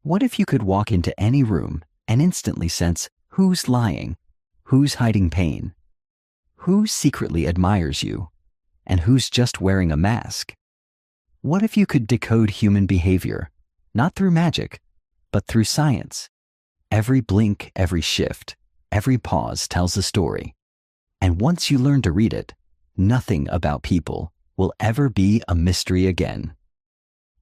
What if you could walk into any room and instantly sense who's lying, who's hiding pain, who secretly admires you, and who's just wearing a mask? What if you could decode human behavior, not through magic, but through science? Every blink, every shift, every pause tells a story. And once you learn to read it, nothing about people will ever be a mystery again.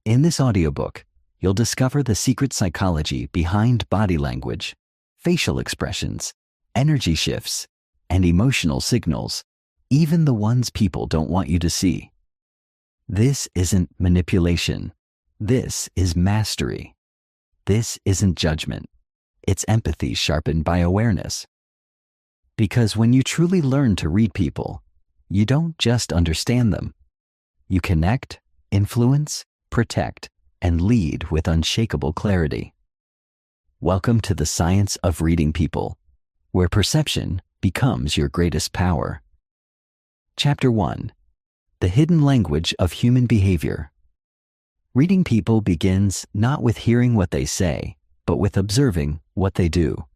In this audiobook, you'll discover the secret psychology behind body language, facial expressions, energy shifts, and emotional signals, even the ones people don't want you to see. This isn't manipulation. This is mastery. This isn't judgment. It's empathy sharpened by awareness. Because when you truly learn to read people, you don't just understand them. You connect, influence, protect, and lead with unshakable clarity. Welcome to the science of reading people, where perception becomes your greatest power. Chapter 1. The Hidden Language of Human Behavior. Reading people begins not with hearing what they say, but with observing what they do.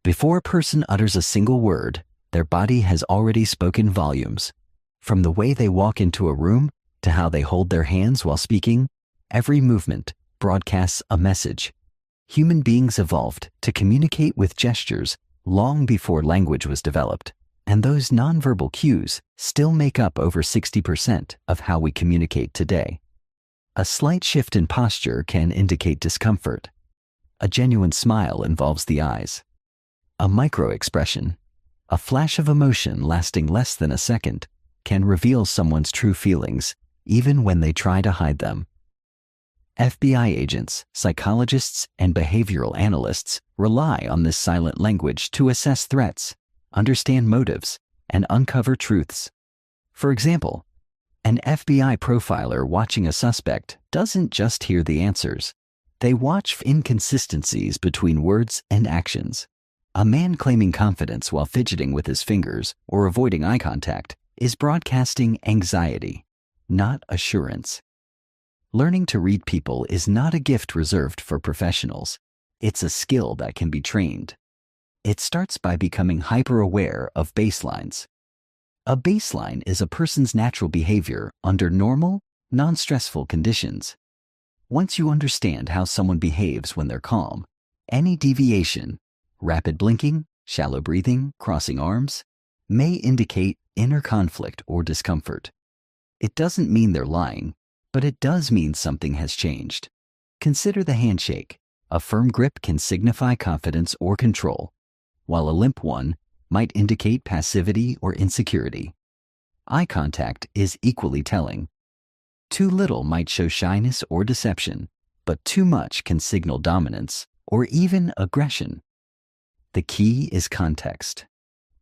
Before a person utters a single word, their body has already spoken volumes. From the way they walk into a room to how they hold their hands while speaking, every movement broadcasts a message. Human beings evolved to communicate with gestures long before language was developed, and those nonverbal cues still make up over 60% of how we communicate today. A slight shift in posture can indicate discomfort. A genuine smile involves the eyes. A micro-expression, a flash of emotion lasting less than a second, can reveal someone's true feelings, even when they try to hide them. FBI agents, psychologists, and behavioral analysts rely on this silent language to assess threats, understand motives, and uncover truths. For example, an FBI profiler watching a suspect doesn't just hear the answers. They watch for inconsistencies between words and actions. A man claiming confidence while fidgeting with his fingers or avoiding eye contact is broadcasting anxiety, not assurance. Learning to read people is not a gift reserved for professionals. It's a skill that can be trained. It starts by becoming hyper-aware of baselines. A baseline is a person's natural behavior under normal, non-stressful conditions. Once you understand how someone behaves when they're calm, any deviation, rapid blinking, shallow breathing, crossing arms, may indicate inner conflict or discomfort. It doesn't mean they're lying, but it does mean something has changed. Consider the handshake. A firm grip can signify confidence or control, while a limp one might indicate passivity or insecurity. Eye contact is equally telling. Too little might show shyness or deception, but too much can signal dominance or even aggression. The key is context.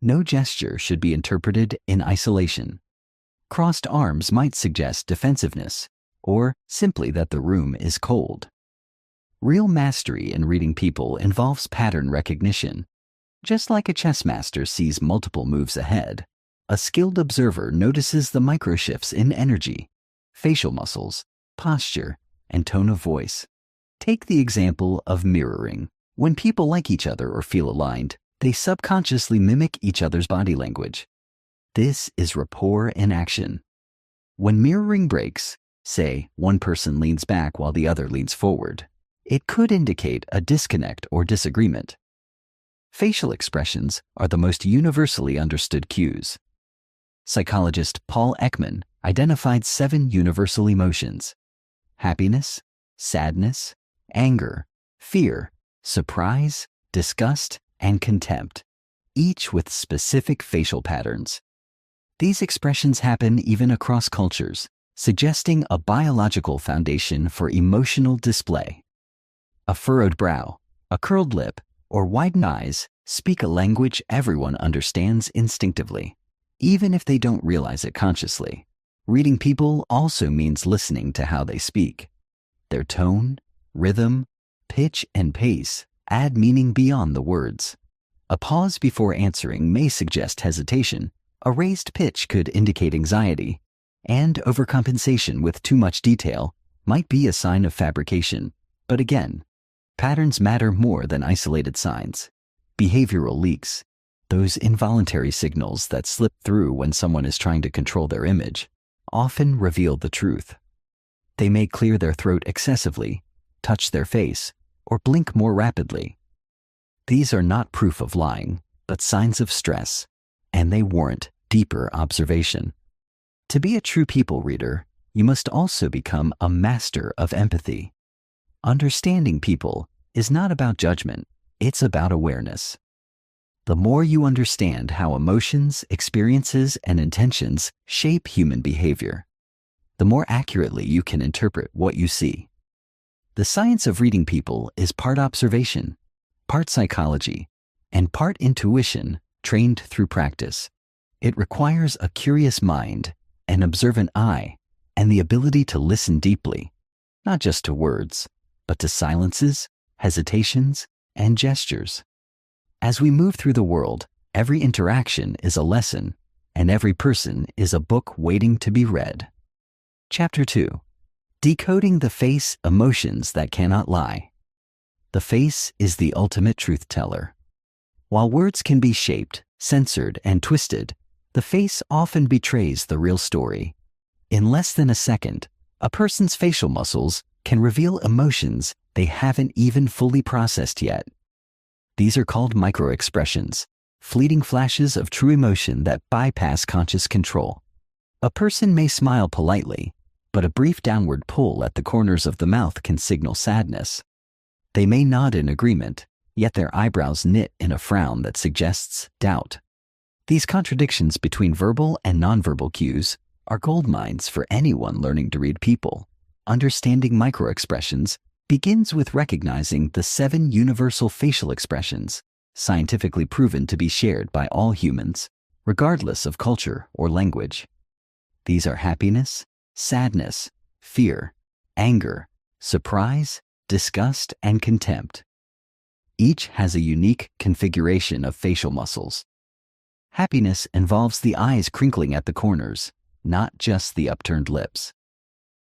No gesture should be interpreted in isolation. Crossed arms might suggest defensiveness, or simply that the room is cold. Real mastery in reading people involves pattern recognition. Just like a chess master sees multiple moves ahead, a skilled observer notices the microshifts in energy, facial muscles, posture, and tone of voice. Take the example of mirroring. When people like each other or feel aligned, they subconsciously mimic each other's body language. This is rapport in action. When mirroring breaks, say one person leans back while the other leans forward, it could indicate a disconnect or disagreement. Facial expressions are the most universally understood cues. Psychologist Paul Ekman identified 7 universal emotions: happiness, sadness, anger, fear, surprise, disgust, and contempt, each with specific facial patterns. These expressions happen even across cultures, suggesting a biological foundation for emotional display. A furrowed brow, a curled lip, or widened eyes speak a language everyone understands instinctively, even if they don't realize it consciously. Reading people also means listening to how they speak. Their tone, rhythm, pitch, and pace add meaning beyond the words. A pause before answering may suggest hesitation. A raised pitch could indicate anxiety, and overcompensation with too much detail might be a sign of fabrication. But again, Patterns matter more than isolated signs. Behavioral leaks, those involuntary signals that slip through when someone is trying to control their image, often reveal the truth. They may clear their throat excessively, touch their face, or blink more rapidly. These are not proof of lying, but signs of stress, and they warrant deeper observation. To be a true people reader, you must also become a master of empathy. Understanding people is not about judgment, it's about awareness. The more you understand how emotions, experiences, and intentions shape human behavior, the more accurately you can interpret what you see. The science of reading people is part observation, part psychology, and part intuition trained through practice. It requires a curious mind, an observant eye, and the ability to listen deeply, not just to words, but to silences, hesitations, and gestures. As we move through the world, every interaction is a lesson, and every person is a book waiting to be read. Chapter 2. Decoding the face, emotions that cannot lie. The face is the ultimate truth teller. While words can be shaped, censored, and twisted, the face often betrays the real story. In less than a second, a person's facial muscles can reveal emotions they haven't even fully processed yet. These are called microexpressions, fleeting flashes of true emotion that bypass conscious control. A person may smile politely, but a brief downward pull at the corners of the mouth can signal sadness. They may nod in agreement, yet their eyebrows knit in a frown that suggests doubt. These contradictions between verbal and nonverbal cues are goldmines for anyone learning to read people. Understanding microexpressions begins with recognizing the 7 universal facial expressions, scientifically proven to be shared by all humans, regardless of culture or language. These are happiness, sadness, fear, anger, surprise, disgust, and contempt. Each has a unique configuration of facial muscles. Happiness involves the eyes crinkling at the corners, not just the upturned lips.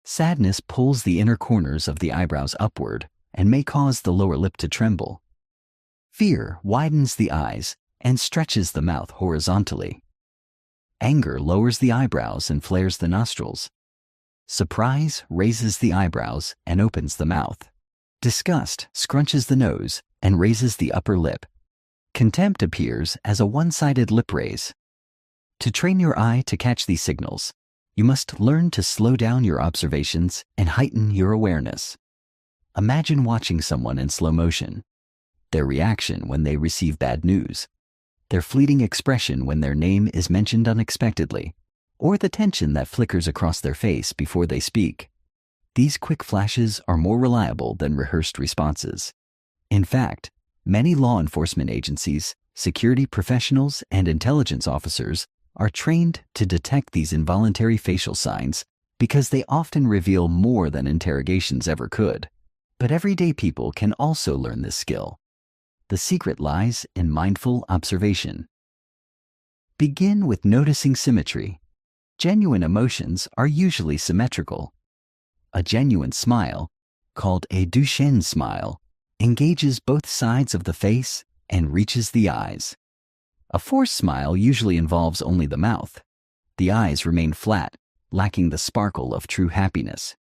Sadness pulls the inner corners of the eyebrows upward and may cause the lower lip to tremble. Fear widens the eyes and stretches the mouth horizontally. Anger lowers the eyebrows and flares the nostrils. Surprise raises the eyebrows and opens the mouth. Disgust scrunches the nose and raises the upper lip. Contempt appears as a one-sided lip raise. To train your eye to catch these signals, you must learn to slow down your observations and heighten your awareness. Imagine watching someone in slow motion. Their reaction when they receive bad news, their fleeting expression when their name is mentioned unexpectedly, or the tension that flickers across their face before they speak. These quick flashes are more reliable than rehearsed responses. In fact, many law enforcement agencies, security professionals, and intelligence officers are trained to detect these involuntary facial signs because they often reveal more than interrogations ever could. But everyday people can also learn this skill. The secret lies in mindful observation. Begin with noticing symmetry. Genuine emotions are usually symmetrical. A genuine smile, called a Duchenne smile, engages both sides of the face and reaches the eyes. A forced smile usually involves only the mouth. The eyes remain flat, lacking the sparkle of true happiness.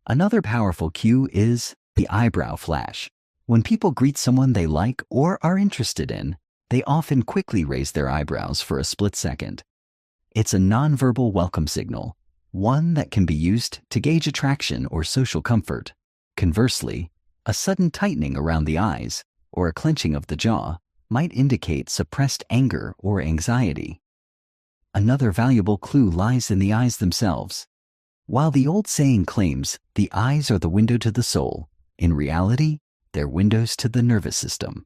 Another powerful cue is the eyebrow flash. When people greet someone they like or are interested in, they often quickly raise their eyebrows for a split second. It's a nonverbal welcome signal, one that can be used to gauge attraction or social comfort. Conversely, a sudden tightening around the eyes or a clenching of the jaw might indicate suppressed anger or anxiety. Another valuable clue lies in the eyes themselves. While the old saying claims the eyes are the window to the soul, in reality, they're windows to the nervous system.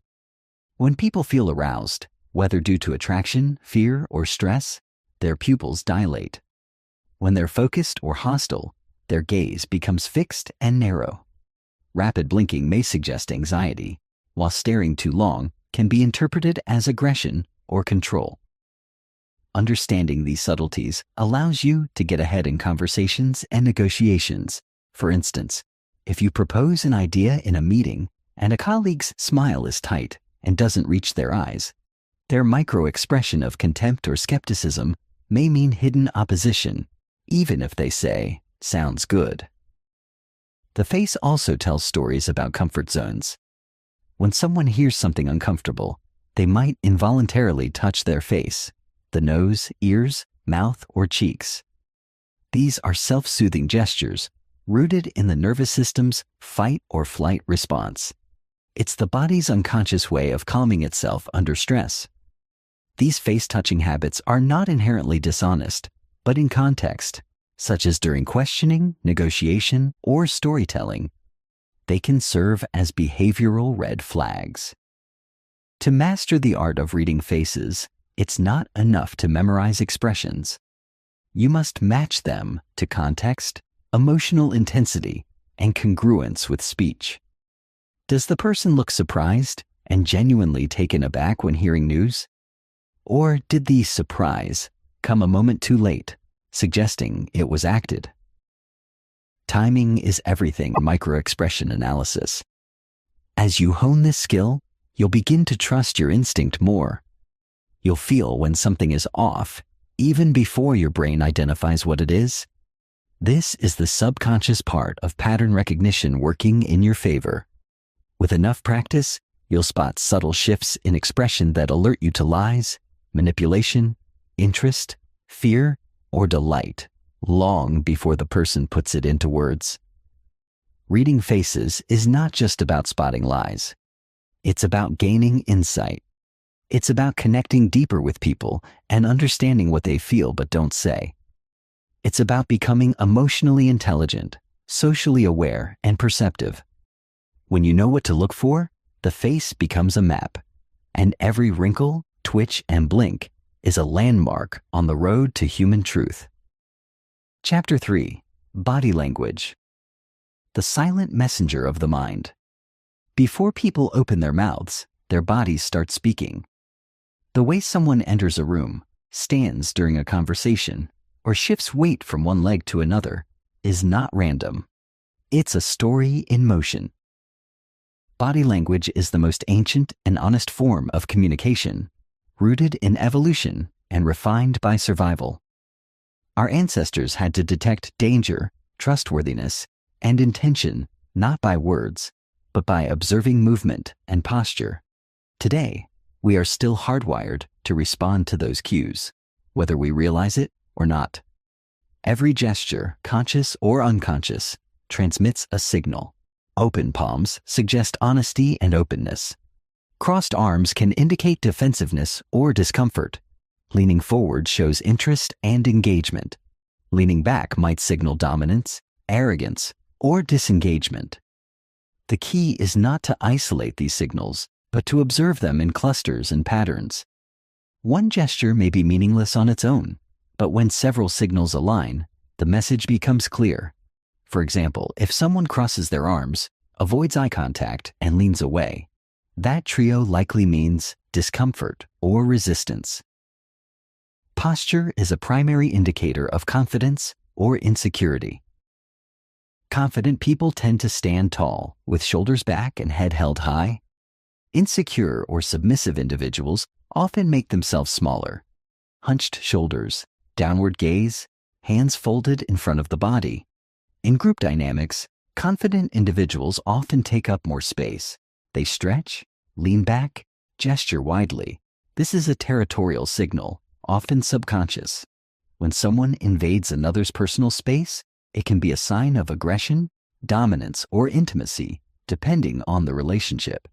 When people feel aroused, whether due to attraction, fear, or stress, their pupils dilate. When they're focused or hostile, their gaze becomes fixed and narrow. Rapid blinking may suggest anxiety, while staring too long can be interpreted as aggression or control. Understanding these subtleties allows you to get ahead in conversations and negotiations. For instance, if you propose an idea in a meeting and a colleague's smile is tight and doesn't reach their eyes, their micro-expression of contempt or skepticism may mean hidden opposition, even if they say, "Sounds good." The face also tells stories about comfort zones. When someone hears something uncomfortable, they might involuntarily touch their face, the nose, ears, mouth, or cheeks. These are self-soothing gestures rooted in the nervous system's fight or flight response. It's the body's unconscious way of calming itself under stress. These face-touching habits are not inherently dishonest, but in context, such as during questioning, negotiation, or storytelling, they can serve as behavioral red flags. To master the art of reading faces, it's not enough to memorize expressions. You must match them to context, emotional intensity, and congruence with speech. Does the person look surprised and genuinely taken aback when hearing news? Or did the surprise come a moment too late, suggesting it was acted? Timing is everything in microexpression analysis. As you hone this skill, you'll begin to trust your instinct more. You'll feel when something is off, even before your brain identifies what it is. This is the subconscious part of pattern recognition working in your favor. With enough practice, you'll spot subtle shifts in expression that alert you to lies, manipulation, interest, fear, or delight, long before the person puts it into words. Reading faces is not just about spotting lies. It's about gaining insight. It's about connecting deeper with people and understanding what they feel but don't say. It's about becoming emotionally intelligent, socially aware, and perceptive. When you know what to look for, the face becomes a map, and every wrinkle, twitch, and blink is a landmark on the road to human truth. Chapter 3: Body Language. The silent messenger of the mind. Before people open their mouths, their bodies start speaking. The way someone enters a room, stands during a conversation, or shifts weight from one leg to another is not random. It's a story in motion. Body language is the most ancient and honest form of communication, rooted in evolution and refined by survival. Our ancestors had to detect danger, trustworthiness, and intention not by words, but by observing movement and posture. Today, we are still hardwired to respond to those cues, whether we realize it or not. Every gesture, conscious or unconscious, transmits a signal. Open palms suggest honesty and openness. Crossed arms can indicate defensiveness or discomfort. Leaning forward shows interest and engagement. Leaning back might signal dominance, arrogance, or disengagement. The key is not to isolate these signals, but to observe them in clusters and patterns. One gesture may be meaningless on its own, but when several signals align, the message becomes clear. For example, if someone crosses their arms, avoids eye contact, and leans away, that trio likely means discomfort or resistance. Posture is a primary indicator of confidence or insecurity. Confident people tend to stand tall, with shoulders back and head held high. Insecure or submissive individuals often make themselves smaller. Hunched shoulders, downward gaze, hands folded in front of the body. In group dynamics, confident individuals often take up more space. They stretch, lean back, gesture widely. This is a territorial signal, often subconscious. When someone invades another's personal space, it can be a sign of aggression, dominance, or intimacy, depending on the relationship.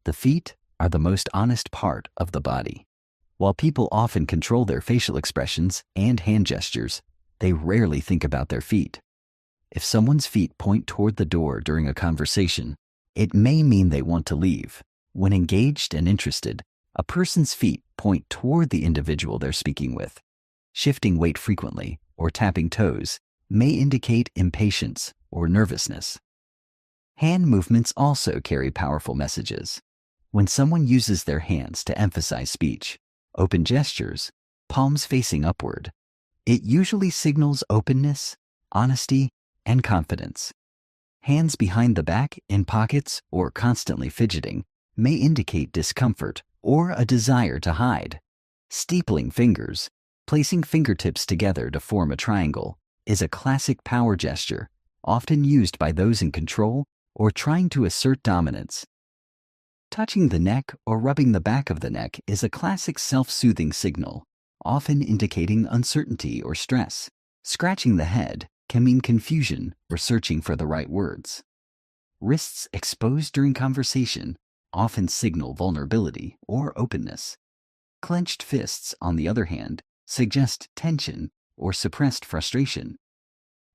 The feet are the most honest part of the body. While people often control their facial expressions and hand gestures, they rarely think about their feet. If someone's feet point toward the door during a conversation, it may mean they want to leave. When engaged and interested, a person's feet point toward the individual they're speaking with. Shifting weight frequently or tapping toes may indicate impatience or nervousness. Hand movements also carry powerful messages. When someone uses their hands to emphasize speech, open gestures, palms facing upward, it usually signals openness, honesty, and confidence. Hands behind the back, in pockets, or constantly fidgeting may indicate discomfort or a desire to hide. Steepling fingers, placing fingertips together to form a triangle, is a classic power gesture, often used by those in control or trying to assert dominance. Touching the neck or rubbing the back of the neck is a classic self-soothing signal, often indicating uncertainty or stress. Scratching the head can mean confusion or searching for the right words. Wrists exposed during conversation often signal vulnerability or openness. Clenched fists, on the other hand, suggest tension or suppressed frustration.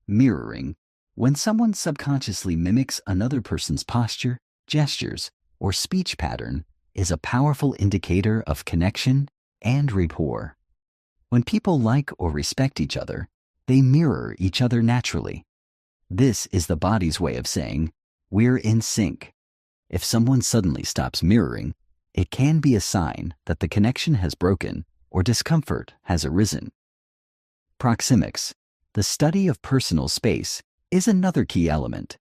Mirroring, when someone subconsciously mimics another person's posture, gestures, or speech pattern, is a powerful indicator of connection and rapport. When people like or respect each other, they mirror each other naturally. This is the body's way of saying, "We're in sync." If someone suddenly stops mirroring, it can be a sign that the connection has broken or discomfort has arisen. Proxemics, the study of personal space, is another key element.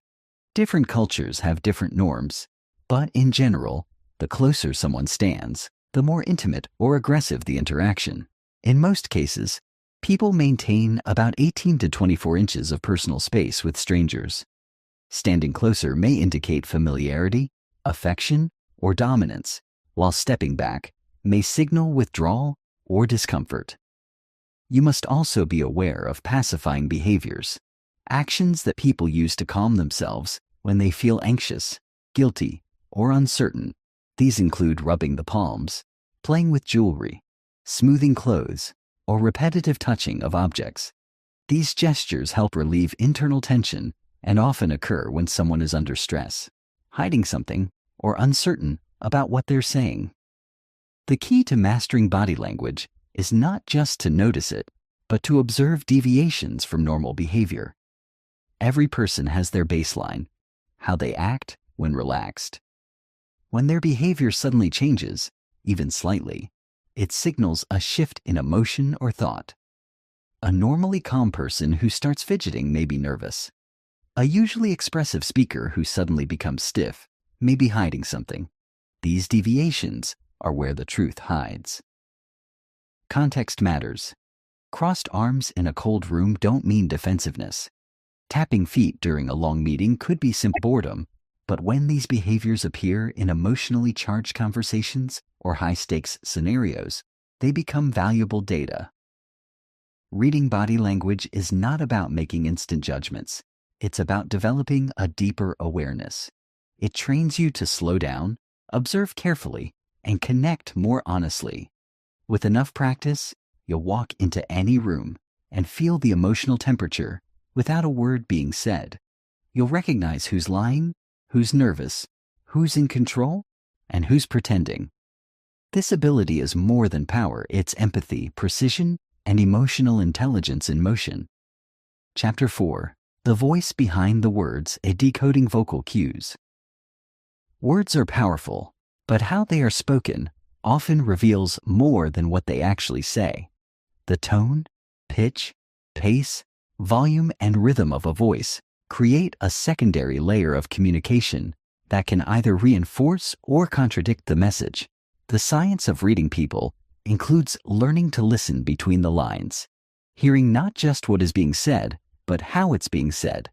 Different cultures have different norms, but in general, the closer someone stands, the more intimate or aggressive the interaction. In most cases, people maintain about 18 to 24 inches of personal space with strangers. Standing closer may indicate familiarity, affection, or dominance, while stepping back may signal withdrawal or discomfort. You must also be aware of pacifying behaviors, actions that people use to calm themselves when they feel anxious, guilty, or uncertain. These include rubbing the palms, playing with jewelry, smoothing clothes, or repetitive touching of objects. These gestures help relieve internal tension and often occur when someone is under stress, hiding something, or uncertain about what they're saying. The key to mastering body language is not just to notice it, but to observe deviations from normal behavior. Every person has their baseline, how they act when relaxed. When their behavior suddenly changes, even slightly, it signals a shift in emotion or thought. A normally calm person who starts fidgeting may be nervous. A usually expressive speaker who suddenly becomes stiff may be hiding something. These deviations are where the truth hides. Context matters. Crossed arms in a cold room don't mean defensiveness. Tapping feet during a long meeting could be simple boredom, but when these behaviors appear in emotionally charged conversations or high-stakes scenarios, they become valuable data. Reading body language is not about making instant judgments. It's about developing a deeper awareness. It trains you to slow down, observe carefully, and connect more honestly. With enough practice, you'll walk into any room and feel the emotional temperature without a word being said. You'll recognize who's lying, who's nervous, who's in control, and who's pretending. This ability is more than power. It's empathy, precision, and emotional intelligence in motion. Chapter 4. The Voice Behind the Words, a Decoding Vocal Cues. Words are powerful, but how they are spoken often reveals more than what they actually say. The tone, pitch, pace, volume, and rhythm of a voice create a secondary layer of communication that can either reinforce or contradict the message. The science of reading people includes learning to listen between the lines, hearing not just what is being said, but how it's being said.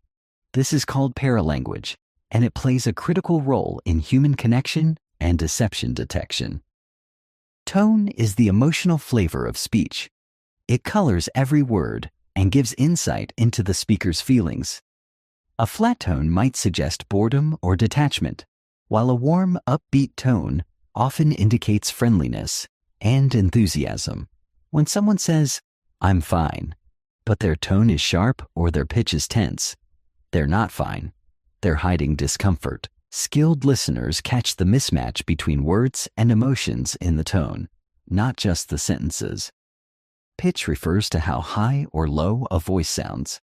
This is called paralanguage, and it plays a critical role in human connection and deception detection. Tone is the emotional flavor of speech. It colors every word and gives insight into the speaker's feelings. A flat tone might suggest boredom or detachment, while a warm, upbeat tone often indicates friendliness and enthusiasm. When someone says, "I'm fine," but their tone is sharp or their pitch is tense, they're not fine. They're hiding discomfort. Skilled listeners catch the mismatch between words and emotions in the tone, not just the sentences. Pitch refers to how high or low a voice sounds.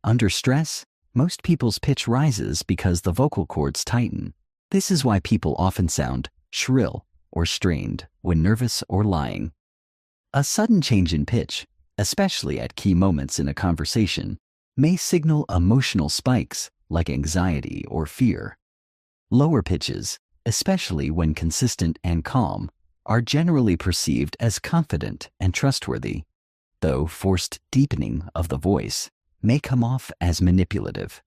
Under stress, most people's pitch rises because the vocal cords tighten. This is why people often sound shrill or strained when nervous or lying. A sudden change in pitch, especially at key moments in a conversation, may signal emotional spikes like anxiety or fear. Lower pitches, especially when consistent and calm, are generally perceived as confident and trustworthy, though forced deepening of the voice may come off as manipulative.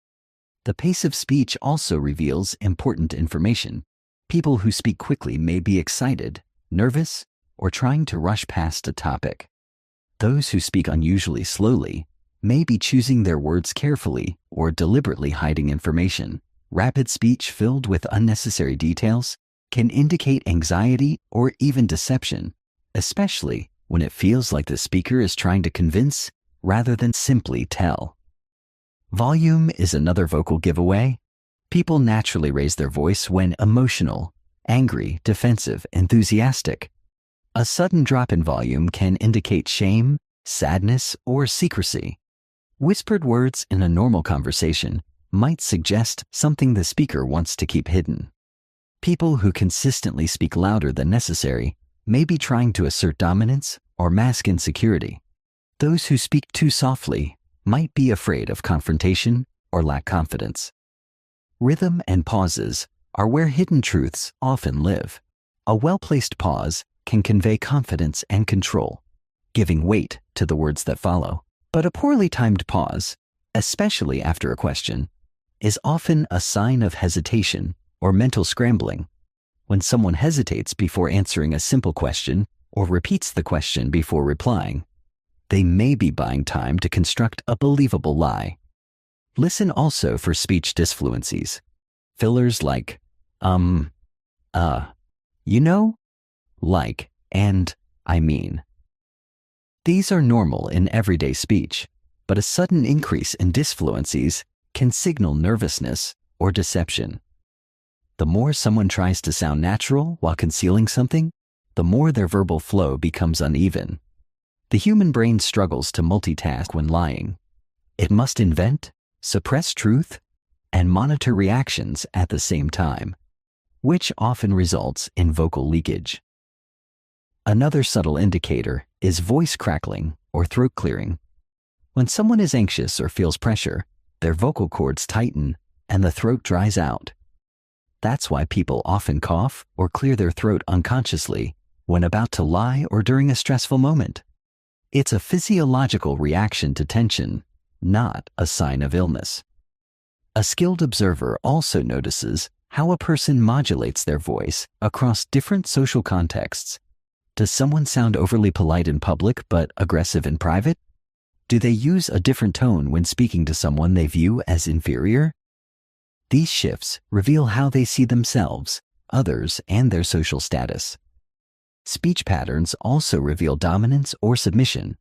The pace of speech also reveals important information. People who speak quickly may be excited, nervous, or trying to rush past a topic. Those who speak unusually slowly may be choosing their words carefully or deliberately hiding information. Rapid speech filled with unnecessary details can indicate anxiety or even deception, especially when it feels like the speaker is trying to convince rather than simply tell. Volume is another vocal giveaway. People naturally raise their voice when emotional, angry, defensive, enthusiastic. A sudden drop in volume can indicate shame, sadness, or secrecy. Whispered words in a normal conversation might suggest something the speaker wants to keep hidden. People who consistently speak louder than necessary may be trying to assert dominance or mask insecurity. Those who speak too softly might be afraid of confrontation or lack confidence. Rhythm and pauses are where hidden truths often live. A well-placed pause can convey confidence and control, giving weight to the words that follow. But a poorly timed pause, especially after a question, is often a sign of hesitation or mental scrambling. When someone hesitates before answering a simple question or repeats the question before replying, they may be buying time to construct a believable lie. Listen also for speech disfluencies. Fillers like, you know, like, and I mean. These are normal in everyday speech, but a sudden increase in disfluencies can signal nervousness or deception. The more someone tries to sound natural while concealing something, the more their verbal flow becomes uneven. The human brain struggles to multitask when lying. It must invent, suppress truth, and monitor reactions at the same time, which often results in vocal leakage. Another subtle indicator is voice crackling or throat clearing. When someone is anxious or feels pressure, their vocal cords tighten and the throat dries out. That's why people often cough or clear their throat unconsciously when about to lie or during a stressful moment. It's a physiological reaction to tension, not a sign of illness. A skilled observer also notices how a person modulates their voice across different social contexts. Does someone sound overly polite in public but aggressive in private? Do they use a different tone when speaking to someone they view as inferior? These shifts reveal how they see themselves, others, and their social status. Speech patterns also reveal dominance or submission.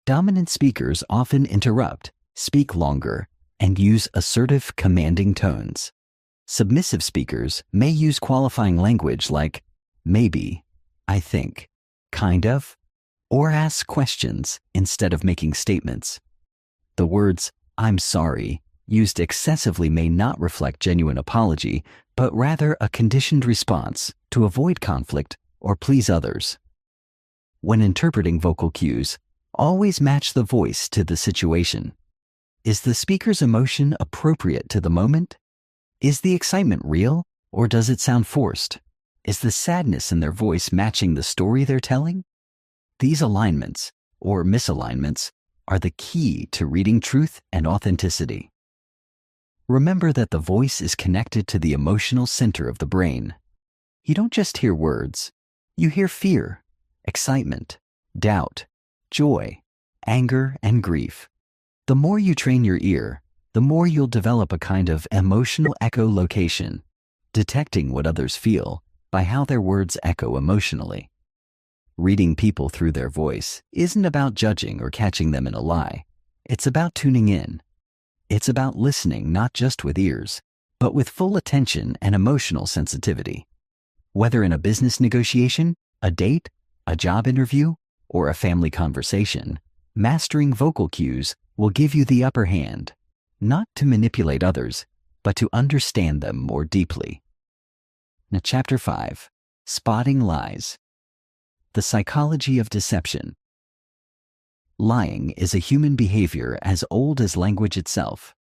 Dominant speakers often interrupt, speak longer, and use assertive, commanding tones. Submissive speakers may use qualifying language like maybe, I think, kind of, or ask questions instead of making statements. The words, I'm sorry, used excessively may not reflect genuine apology, but rather a conditioned response to avoid conflict or please others. When interpreting vocal cues, always match the voice to the situation. Is the speaker's emotion appropriate to the moment? Is the excitement real, or does it sound forced? Is the sadness in their voice matching the story they're telling? These alignments, or misalignments, are the key to reading truth and authenticity. Remember that the voice is connected to the emotional center of the brain. You don't just hear words. You hear fear, excitement, doubt, joy, anger, and grief. The more you train your ear, the more you'll develop a kind of emotional echolocation, detecting what others feel by how their words echo emotionally. Reading people through their voice isn't about judging or catching them in a lie. It's about tuning in. It's about listening not just with ears, but with full attention and emotional sensitivity. Whether in a business negotiation, a date, a job interview, or a family conversation, mastering vocal cues will give you the upper hand, not to manipulate others, but to understand them more deeply. Now, Chapter 5, Spotting Lies. The Psychology of Deception. Lying is a human behavior as old as language itself.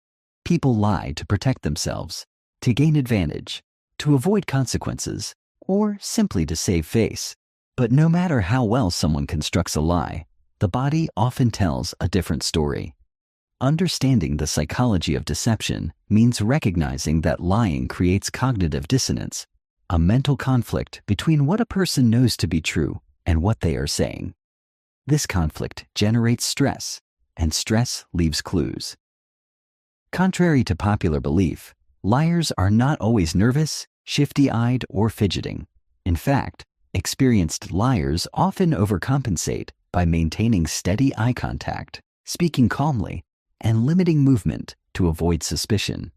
People lie to protect themselves, to gain advantage, to avoid consequences, or simply to save face. But no matter how well someone constructs a lie, the body often tells a different story. Understanding the psychology of deception means recognizing that lying creates cognitive dissonance, a mental conflict between what a person knows to be true and what they are saying. This conflict generates stress, and stress leaves clues. Contrary to popular belief, liars are not always nervous, shifty-eyed, or fidgeting. In fact, experienced liars often overcompensate by maintaining steady eye contact, speaking calmly, and limiting movement to avoid suspicion.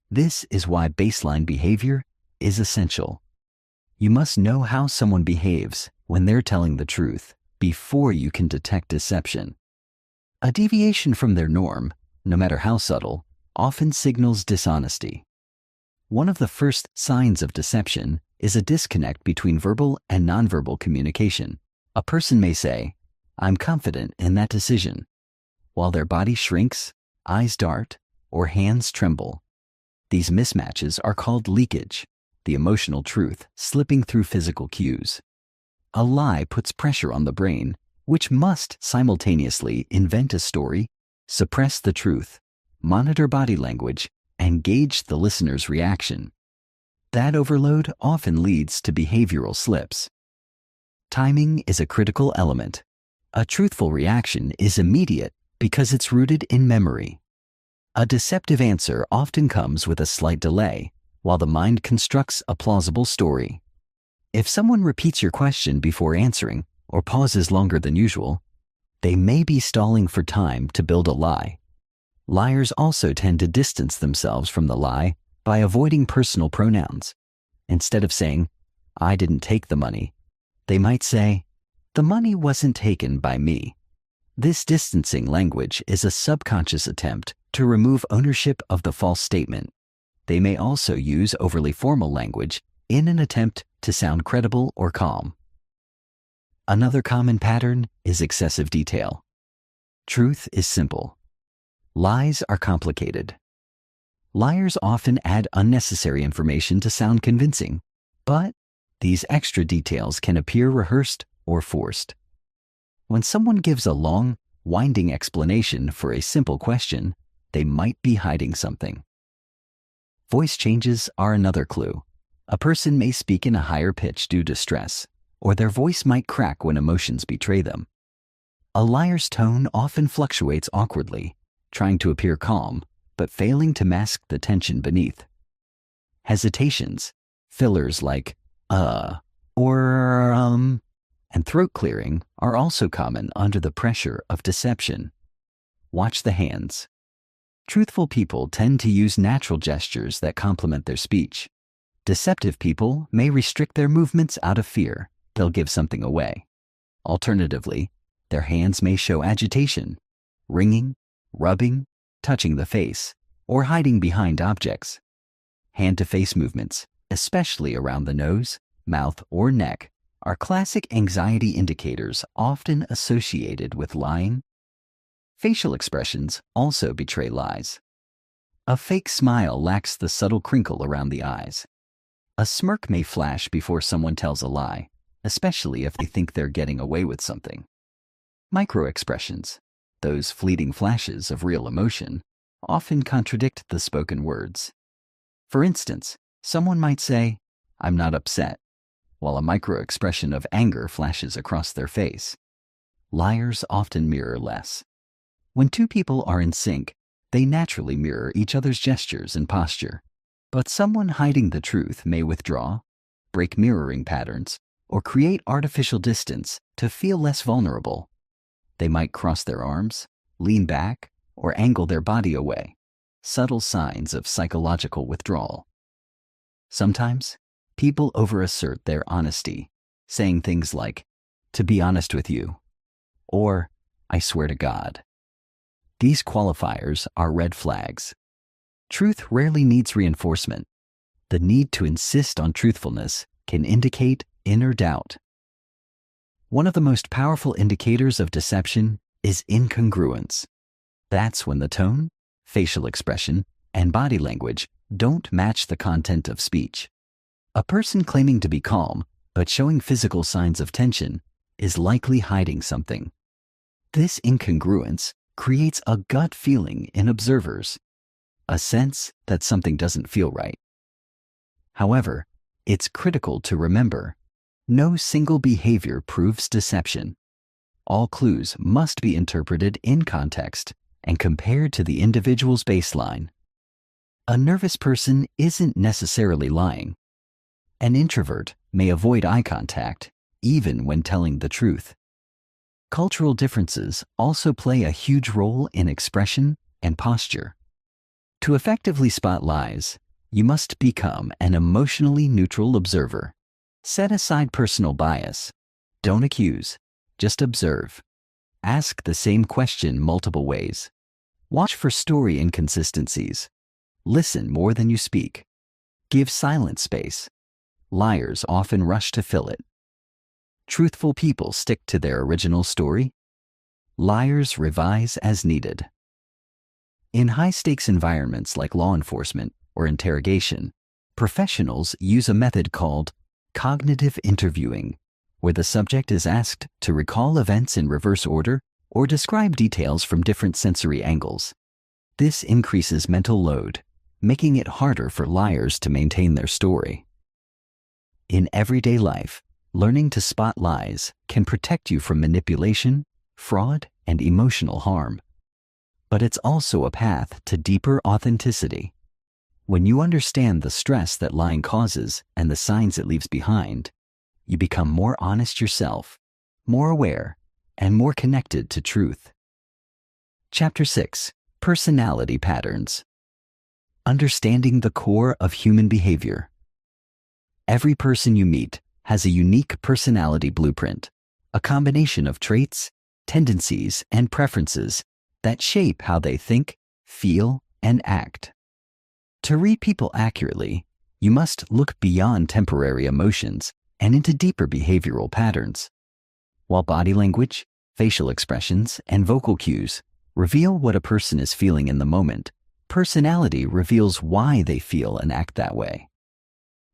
This is why baseline behavior is essential. You must know how someone behaves when they're telling the truth before you can detect deception. A deviation from their norm, no matter how subtle, often signals dishonesty. One of the first signs of deception is a disconnect between verbal and nonverbal communication. A person may say, "I'm confident in that decision," while their body shrinks, eyes dart, or hands tremble. These mismatches are called leakage, the emotional truth slipping through physical cues. A lie puts pressure on the brain, which must simultaneously invent a story, suppress the truth, monitor body language, and gauge the listener's reaction. That overload often leads to behavioral slips. Timing is a critical element. A truthful reaction is immediate because it's rooted in memory. A deceptive answer often comes with a slight delay, while the mind constructs a plausible story. If someone repeats your question before answering or pauses longer than usual, they may be stalling for time to build a lie. Liars also tend to distance themselves from the lie by avoiding personal pronouns. Instead of saying, "I didn't take the money," they might say, "The money wasn't taken by me." This distancing language is a subconscious attempt to remove ownership of the false statement. They may also use overly formal language in an attempt to sound credible or calm. Another common pattern is excessive detail. Truth is simple. Lies are complicated. Liars often add unnecessary information to sound convincing, but these extra details can appear rehearsed or forced. When someone gives a long, winding explanation for a simple question, they might be hiding something. Voice changes are another clue. A person may speak in a higher pitch due to stress, or their voice might crack when emotions betray them. A liar's tone often fluctuates awkwardly, trying to appear calm, but failing to mask the tension beneath. Hesitations, fillers like or and throat clearing are also common under the pressure of deception. Watch the hands. Truthful people tend to use natural gestures that complement their speech. Deceptive people may restrict their movements out of fear they'll give something away. Alternatively, their hands may show agitation, wringing, rubbing, touching the face, or hiding behind objects. Hand-to-face movements, especially around the nose, mouth, or neck, are classic anxiety indicators often associated with lying. Facial expressions also betray lies. A fake smile lacks the subtle crinkle around the eyes. A smirk may flash before someone tells a lie, especially if they think they're getting away with something. Microexpressions, those fleeting flashes of real emotion, often contradict the spoken words. For instance, someone might say, "I'm not upset," while a microexpression of anger flashes across their face. Liars often mirror less. When two people are in sync, they naturally mirror each other's gestures and posture. But someone hiding the truth may withdraw, break mirroring patterns, or create artificial distance to feel less vulnerable. They might cross their arms, lean back, or angle their body away, subtle signs of psychological withdrawal. Sometimes, people overassert their honesty, saying things like, "To be honest with you," or "I swear to God." These qualifiers are red flags. Truth rarely needs reinforcement. The need to insist on truthfulness can indicate inner doubt. One of the most powerful indicators of deception is incongruence. That's when the tone, facial expression, and body language don't match the content of speech. A person claiming to be calm but showing physical signs of tension is likely hiding something. This incongruence creates a gut feeling in observers, a sense that something doesn't feel right. However, it's critical to remember, no single behavior proves deception. All clues must be interpreted in context and compared to the individual's baseline. A nervous person isn't necessarily lying. An introvert may avoid eye contact, even when telling the truth. Cultural differences also play a huge role in expression and posture. To effectively spot lies, you must become an emotionally neutral observer. Set aside personal bias. Don't accuse, just observe. Ask the same question multiple ways. Watch for story inconsistencies. Listen more than you speak. Give silent space. Liars often rush to fill it. Truthful people stick to their original story. Liars revise as needed. In high-stakes environments like law enforcement or interrogation, professionals use a method called cognitive interviewing, where the subject is asked to recall events in reverse order or describe details from different sensory angles. This increases mental load, making it harder for liars to maintain their story. In everyday life, learning to spot lies can protect you from manipulation, fraud, and emotional harm. But it's also a path to deeper authenticity. When you understand the stress that lying causes and the signs it leaves behind, you become more honest yourself, more aware, and more connected to truth. Chapter 6: Personality Patterns. Understanding the core of human behavior. Every person you meet has a unique personality blueprint, a combination of traits, tendencies, and preferences that shape how they think, feel, and act. To read people accurately, you must look beyond temporary emotions and into deeper behavioral patterns. While body language, facial expressions, and vocal cues reveal what a person is feeling in the moment, personality reveals why they feel and act that way.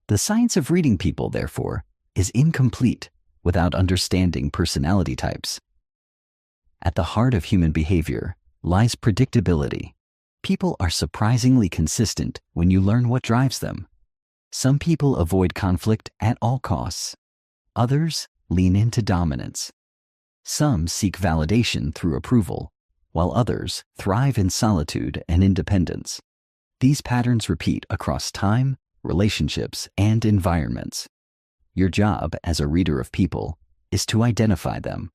The science of reading people, therefore, is incomplete without understanding personality types. At the heart of human behavior lies predictability. People are surprisingly consistent when you learn what drives them. Some people avoid conflict at all costs. Others lean into dominance. Some seek validation through approval, while others thrive in solitude and independence. These patterns repeat across time, relationships, and environments. Your job as a reader of people is to identify them.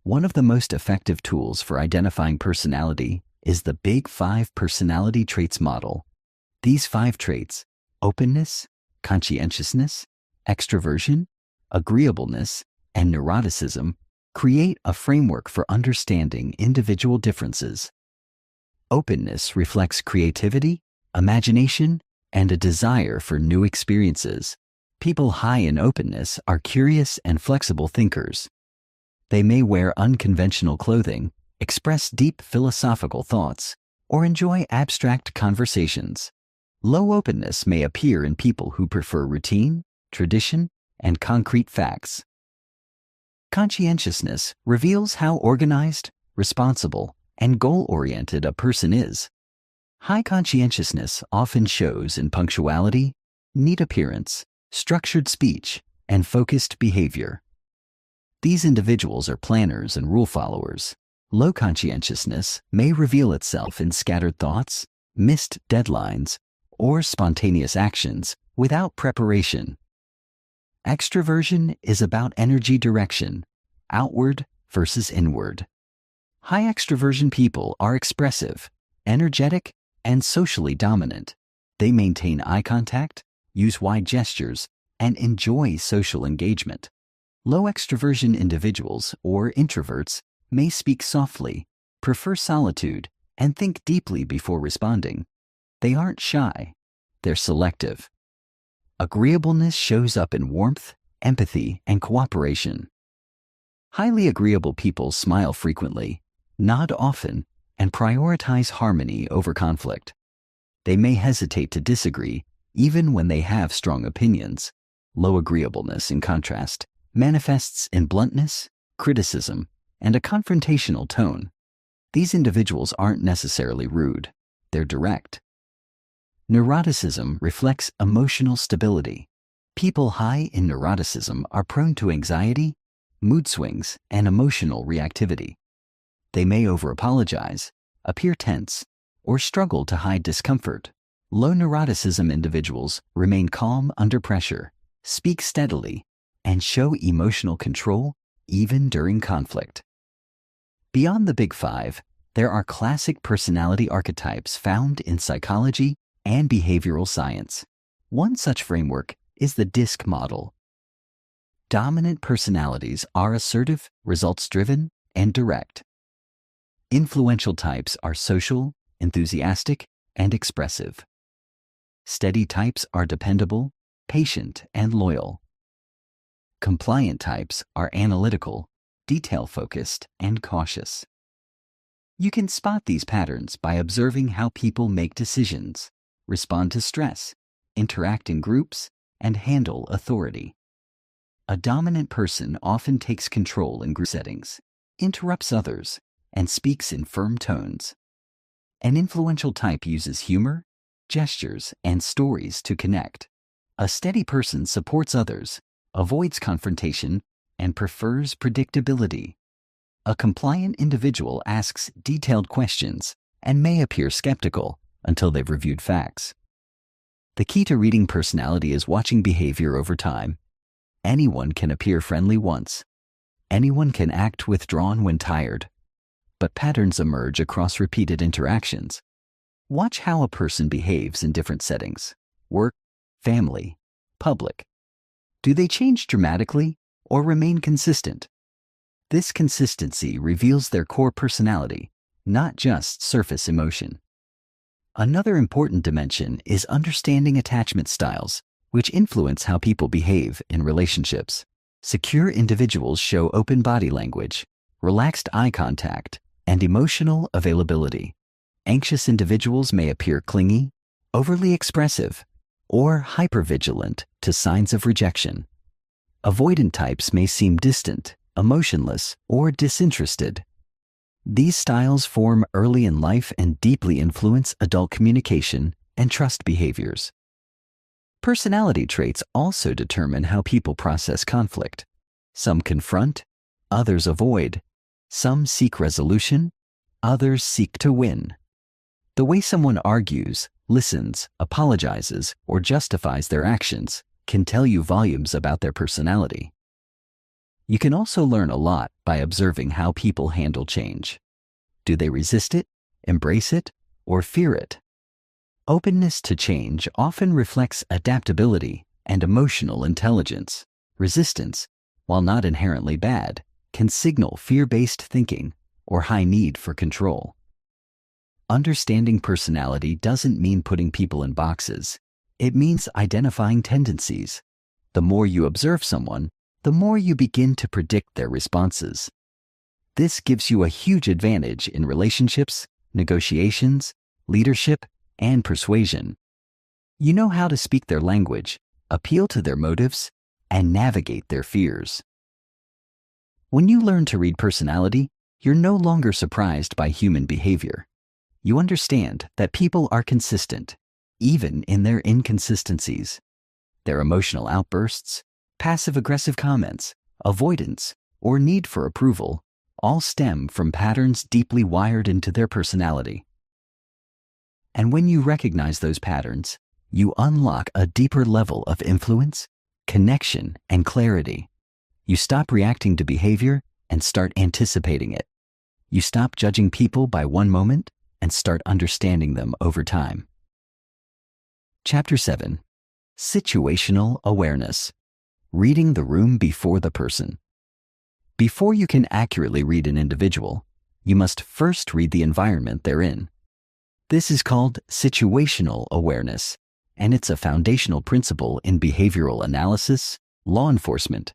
One of the most effective tools for identifying personality is the Big 5 Personality Traits model. These 5 traits, openness, conscientiousness, extroversion, agreeableness, and neuroticism, create a framework for understanding individual differences. Openness reflects creativity, imagination, and a desire for new experiences. People high in openness are curious and flexible thinkers. They may wear unconventional clothing, express deep philosophical thoughts, or enjoy abstract conversations. Low openness may appear in people who prefer routine, tradition, and concrete facts. Conscientiousness reveals how organized, responsible, and goal-oriented a person is. High conscientiousness often shows in punctuality, neat appearance, structured speech, and focused behavior. These individuals are planners and rule followers. Low conscientiousness may reveal itself in scattered thoughts, missed deadlines, or spontaneous actions without preparation. Extroversion is about energy direction, outward versus inward. High extroversion people are expressive, energetic, and socially dominant. They maintain eye contact, use wide gestures, and enjoy social engagement. Low extroversion individuals, or introverts, may speak softly, prefer solitude, and think deeply before responding. They aren't shy, they're selective. Agreeableness shows up in warmth, empathy, and cooperation. Highly agreeable people smile frequently, nod often, and prioritize harmony over conflict. They may hesitate to disagree even when they have strong opinions. Low agreeableness, in contrast, manifests in bluntness, criticism, and a confrontational tone. These individuals aren't necessarily rude, they're direct. Neuroticism reflects emotional stability. People high in neuroticism are prone to anxiety, mood swings, and emotional reactivity. They may over-apologize, appear tense, or struggle to hide discomfort. Low neuroticism individuals remain calm under pressure, speak steadily, and show emotional control even during conflict. Beyond the Big Five, there are classic personality archetypes found in psychology and behavioral science. One such framework is the DISC model. Dominant personalities are assertive, results-driven, and direct. Influential types are social, enthusiastic, and expressive. Steady types are dependable, patient, and loyal. Compliant types are analytical, detail-focused, and cautious. You can spot these patterns by observing how people make decisions, respond to stress, interact in groups, and handle authority. A dominant person often takes control in group settings, interrupts others, and speaks in firm tones. An influential type uses humor, gestures, and stories to connect. A steady person supports others, avoids confrontation, and prefers predictability. A compliant individual asks detailed questions and may appear skeptical until they've reviewed facts. The key to reading personality is watching behavior over time. Anyone can appear friendly once. Anyone can act withdrawn when tired. But patterns emerge across repeated interactions. Watch how a person behaves in different settings: work, family, public. Do they change dramatically or remain consistent? This consistency reveals their core personality, not just surface emotion. Another important dimension is understanding attachment styles, which influence how people behave in relationships. Secure individuals show open body language, relaxed eye contact, and emotional availability. Anxious individuals may appear clingy, overly expressive, or hypervigilant to signs of rejection. Avoidant types may seem distant, emotionless, or disinterested. These styles form early in life and deeply influence adult communication and trust behaviors. Personality traits also determine how people process conflict. Some confront, others avoid. Some seek resolution, others seek to win. The way someone argues, listens, apologizes, or justifies their actions can tell you volumes about their personality. You can also learn a lot by observing how people handle change. Do they resist it, embrace it, or fear it? Openness to change often reflects adaptability and emotional intelligence. Resistance, while not inherently bad, can signal fear-based thinking or high need for control. Understanding personality doesn't mean putting people in boxes. It means identifying tendencies. The more you observe someone, the more you begin to predict their responses. This gives you a huge advantage in relationships, negotiations, leadership, and persuasion. You know how to speak their language, appeal to their motives, and navigate their fears. When you learn to read personality, you're no longer surprised by human behavior. You understand that people are consistent, even in their inconsistencies. Their emotional outbursts, passive-aggressive comments, avoidance, or need for approval all stem from patterns deeply wired into their personality. And when you recognize those patterns, you unlock a deeper level of influence, connection, and clarity. You stop reacting to behavior and start anticipating it. You stop judging people by one moment and start understanding them over time. Chapter 7. Situational Awareness. Reading the room before the person. Before you can accurately read an individual, you must first read the environment they're in. This is called situational awareness, and it's a foundational principle in behavioral analysis, law enforcement,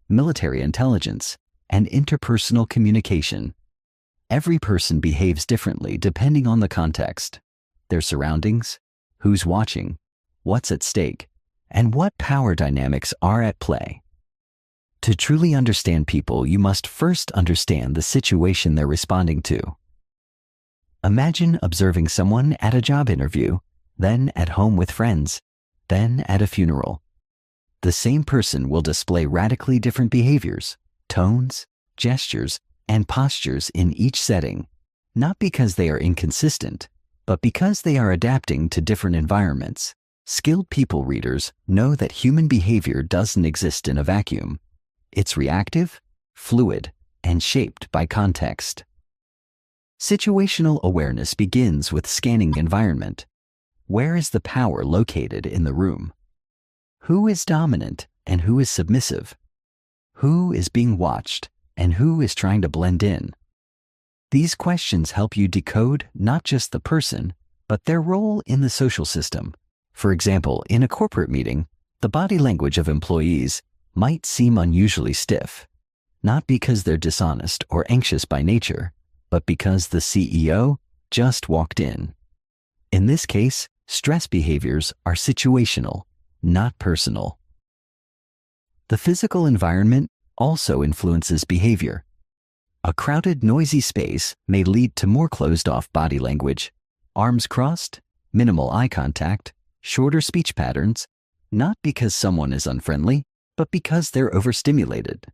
military intelligence, and interpersonal communication. Every person behaves differently depending on the context, their surroundings, who's watching, what's at stake, and what power dynamics are at play. To truly understand people, you must first understand the situation they're responding to. Imagine observing someone at a job interview, then at home with friends, then at a funeral. The same person will display radically different behaviors, tones, gestures, and postures in each setting, not because they are inconsistent, but because they are adapting to different environments. Skilled people readers know that human behavior doesn't exist in a vacuum. It's reactive, fluid, and shaped by context. Situational awareness begins with scanning the environment. Where is the power located in the room? Who is dominant and who is submissive? Who is being watched and who is trying to blend in? These questions help you decode not just the person, but their role in the social system. For example, in a corporate meeting, the body language of employees might seem unusually stiff, not because they're dishonest or anxious by nature, but because the CEO just walked in. In this case, stress behaviors are situational, not personal. The physical environment also influences behavior. A crowded, noisy space may lead to more closed-off body language, arms crossed, minimal eye contact, shorter speech patterns, not because someone is unfriendly, but because they're overstimulated.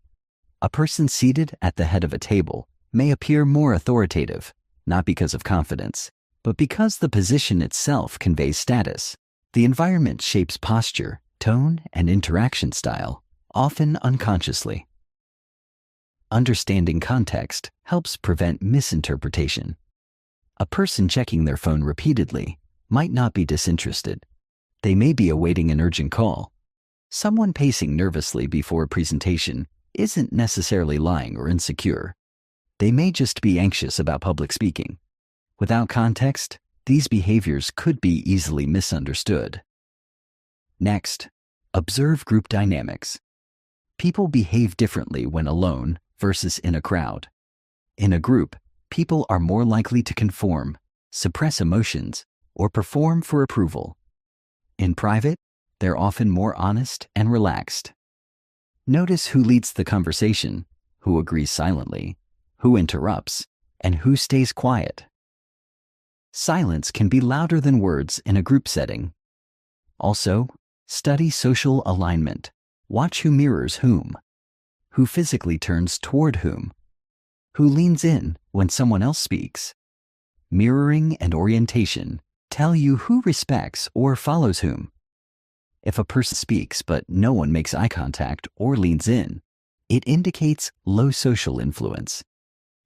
A person seated at the head of a table may appear more authoritative, not because of confidence, but because the position itself conveys status. The environment shapes posture, tone, and interaction style, often unconsciously. Understanding context helps prevent misinterpretation. A person checking their phone repeatedly might not be disinterested. They may be awaiting an urgent call. Someone pacing nervously before a presentation isn't necessarily lying or insecure. They may just be anxious about public speaking. Without context, these behaviors could be easily misunderstood. Next, observe group dynamics. People behave differently when alone versus in a crowd. In a group, people are more likely to conform, suppress emotions, or perform for approval. In private, they're often more honest and relaxed. Notice who leads the conversation, who agrees silently, who interrupts, and who stays quiet. Silence can be louder than words in a group setting. Also, study social alignment. Watch who mirrors whom, who physically turns toward whom, who leans in when someone else speaks. Mirroring and orientation tell you who respects or follows whom. If a person speaks but no one makes eye contact or leans in, it indicates low social influence.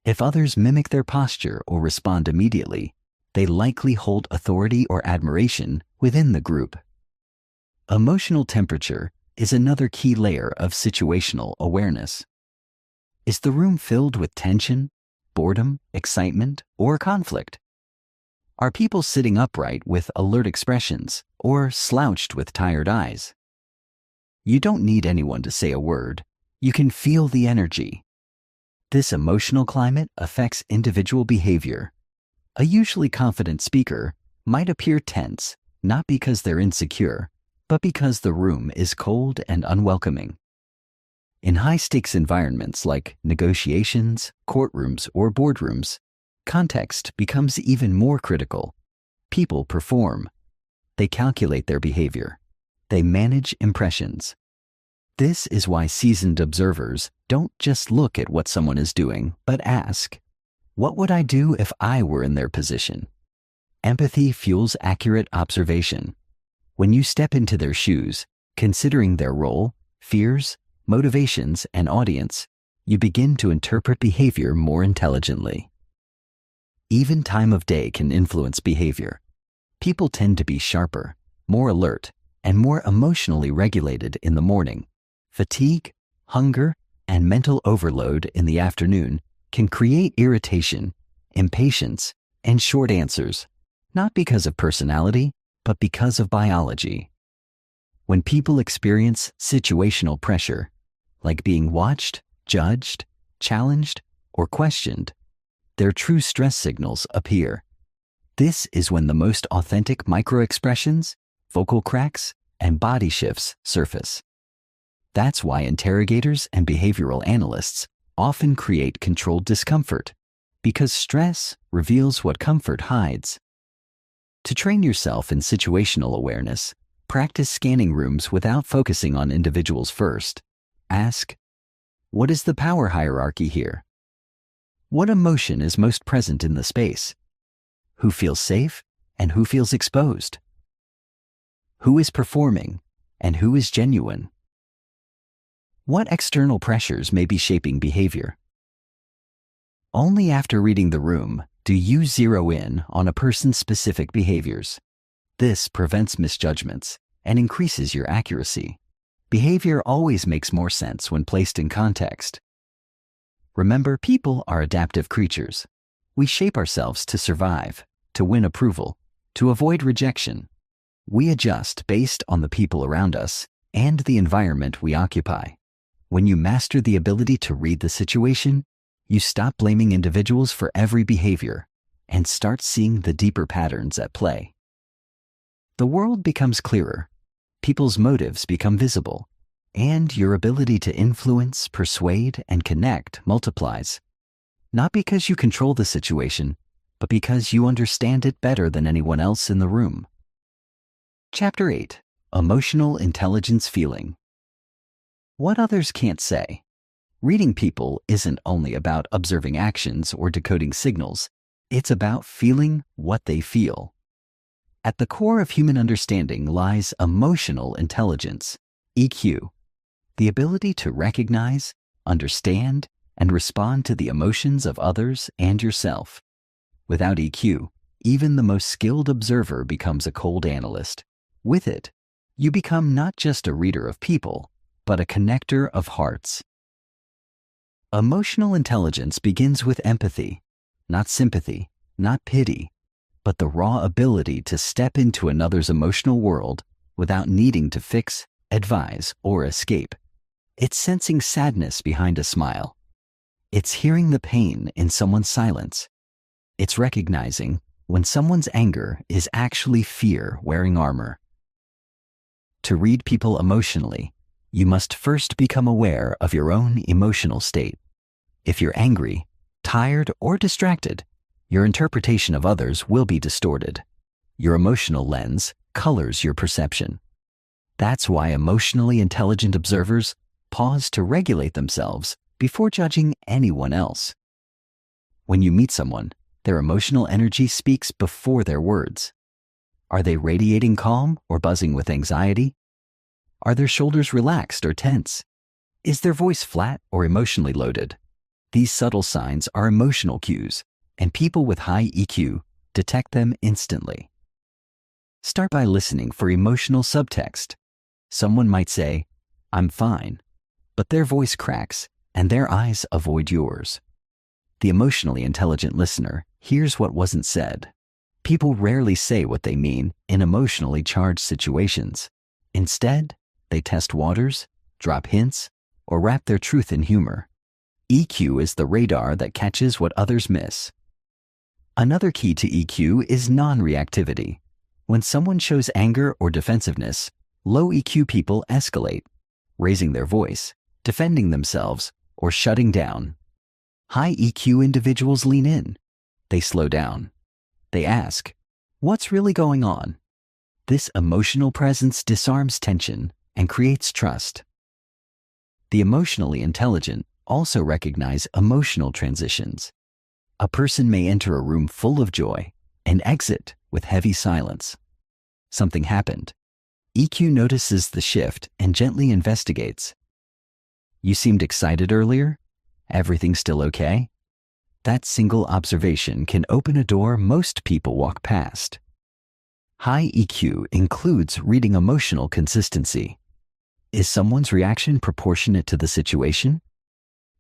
If others mimic their posture or respond immediately, they likely hold authority or admiration within the group. Emotional temperature is another key layer of situational awareness. Is the room filled with tension, boredom, excitement, or conflict? Are people sitting upright with alert expressions or slouched with tired eyes? You don't need anyone to say a word. You can feel the energy. This emotional climate affects individual behavior. A usually confident speaker might appear tense, not because they're insecure, but because the room is cold and unwelcoming. In high-stakes environments like negotiations, courtrooms, or boardrooms, context becomes even more critical. People perform. They calculate their behavior. They manage impressions. This is why seasoned observers don't just look at what someone is doing, but ask, what would I do if I were in their position? Empathy fuels accurate observation. When you step into their shoes, considering their role, fears, motivations, and audience, you begin to interpret behavior more intelligently. Even time of day can influence behavior. People tend to be sharper, more alert, and more emotionally regulated in the morning. Fatigue, hunger, and mental overload in the afternoon can create irritation, impatience, and short answers, not because of personality, but because of biology. When people experience situational pressure, like being watched, judged, challenged, or questioned, their true stress signals appear. This is when the most authentic microexpressions, vocal cracks, and body shifts surface. That's why interrogators and behavioral analysts often create controlled discomfort, because stress reveals what comfort hides. To train yourself in situational awareness, practice scanning rooms without focusing on individuals first. Ask, what is the power hierarchy here? What emotion is most present in the space? Who feels safe and who feels exposed? Who is performing and who is genuine? What external pressures may be shaping behavior? Only after reading the room do you zero in on a person's specific behaviors. This prevents misjudgments and increases your accuracy. Behavior always makes more sense when placed in context. Remember, people are adaptive creatures. We shape ourselves to survive, to win approval, to avoid rejection. We adjust based on the people around us and the environment we occupy. When you master the ability to read the situation, you stop blaming individuals for every behavior and start seeing the deeper patterns at play. The world becomes clearer, people's motives become visible, and your ability to influence, persuade, and connect multiplies. Not because you control the situation, but because you understand it better than anyone else in the room. Chapter 8. Emotional Intelligence Feeling. What others can't say. Reading people isn't only about observing actions or decoding signals. It's about feeling what they feel. At the core of human understanding lies emotional intelligence, EQ, the ability to recognize, understand, and respond to the emotions of others and yourself. Without EQ, even the most skilled observer becomes a cold analyst. With it, you become not just a reader of people, but a connector of hearts. Emotional intelligence begins with empathy, not sympathy, not pity, but the raw ability to step into another's emotional world without needing to fix, advise, or escape. It's sensing sadness behind a smile. It's hearing the pain in someone's silence. It's recognizing when someone's anger is actually fear wearing armor. To read people emotionally, you must first become aware of your own emotional state. If you're angry, tired, or distracted, your interpretation of others will be distorted. Your emotional lens colors your perception. That's why emotionally intelligent observers pause to regulate themselves before judging anyone else. When you meet someone, their emotional energy speaks before their words. Are they radiating calm or buzzing with anxiety? Are their shoulders relaxed or tense? Is their voice flat or emotionally loaded? These subtle signs are emotional cues, and people with high EQ detect them instantly. Start by listening for emotional subtext. Someone might say, "I'm fine," but their voice cracks and their eyes avoid yours. The emotionally intelligent listener hears what wasn't said. People rarely say what they mean in emotionally charged situations. Instead, they test waters, drop hints, or wrap their truth in humor. EQ is the radar that catches what others miss. Another key to EQ is non-reactivity. When someone shows anger or defensiveness, low EQ people escalate, raising their voice, defending themselves, or shutting down. High EQ individuals lean in. They slow down. They ask, "What's really going on?" This emotional presence disarms tension and creates trust. The emotionally intelligent also recognize emotional transitions. A person may enter a room full of joy and exit with heavy silence. Something happened. EQ notices the shift and gently investigates. "You seemed excited earlier? Everything still okay?" That single observation can open a door most people walk past. High EQ includes reading emotional consistency. Is someone's reaction proportionate to the situation?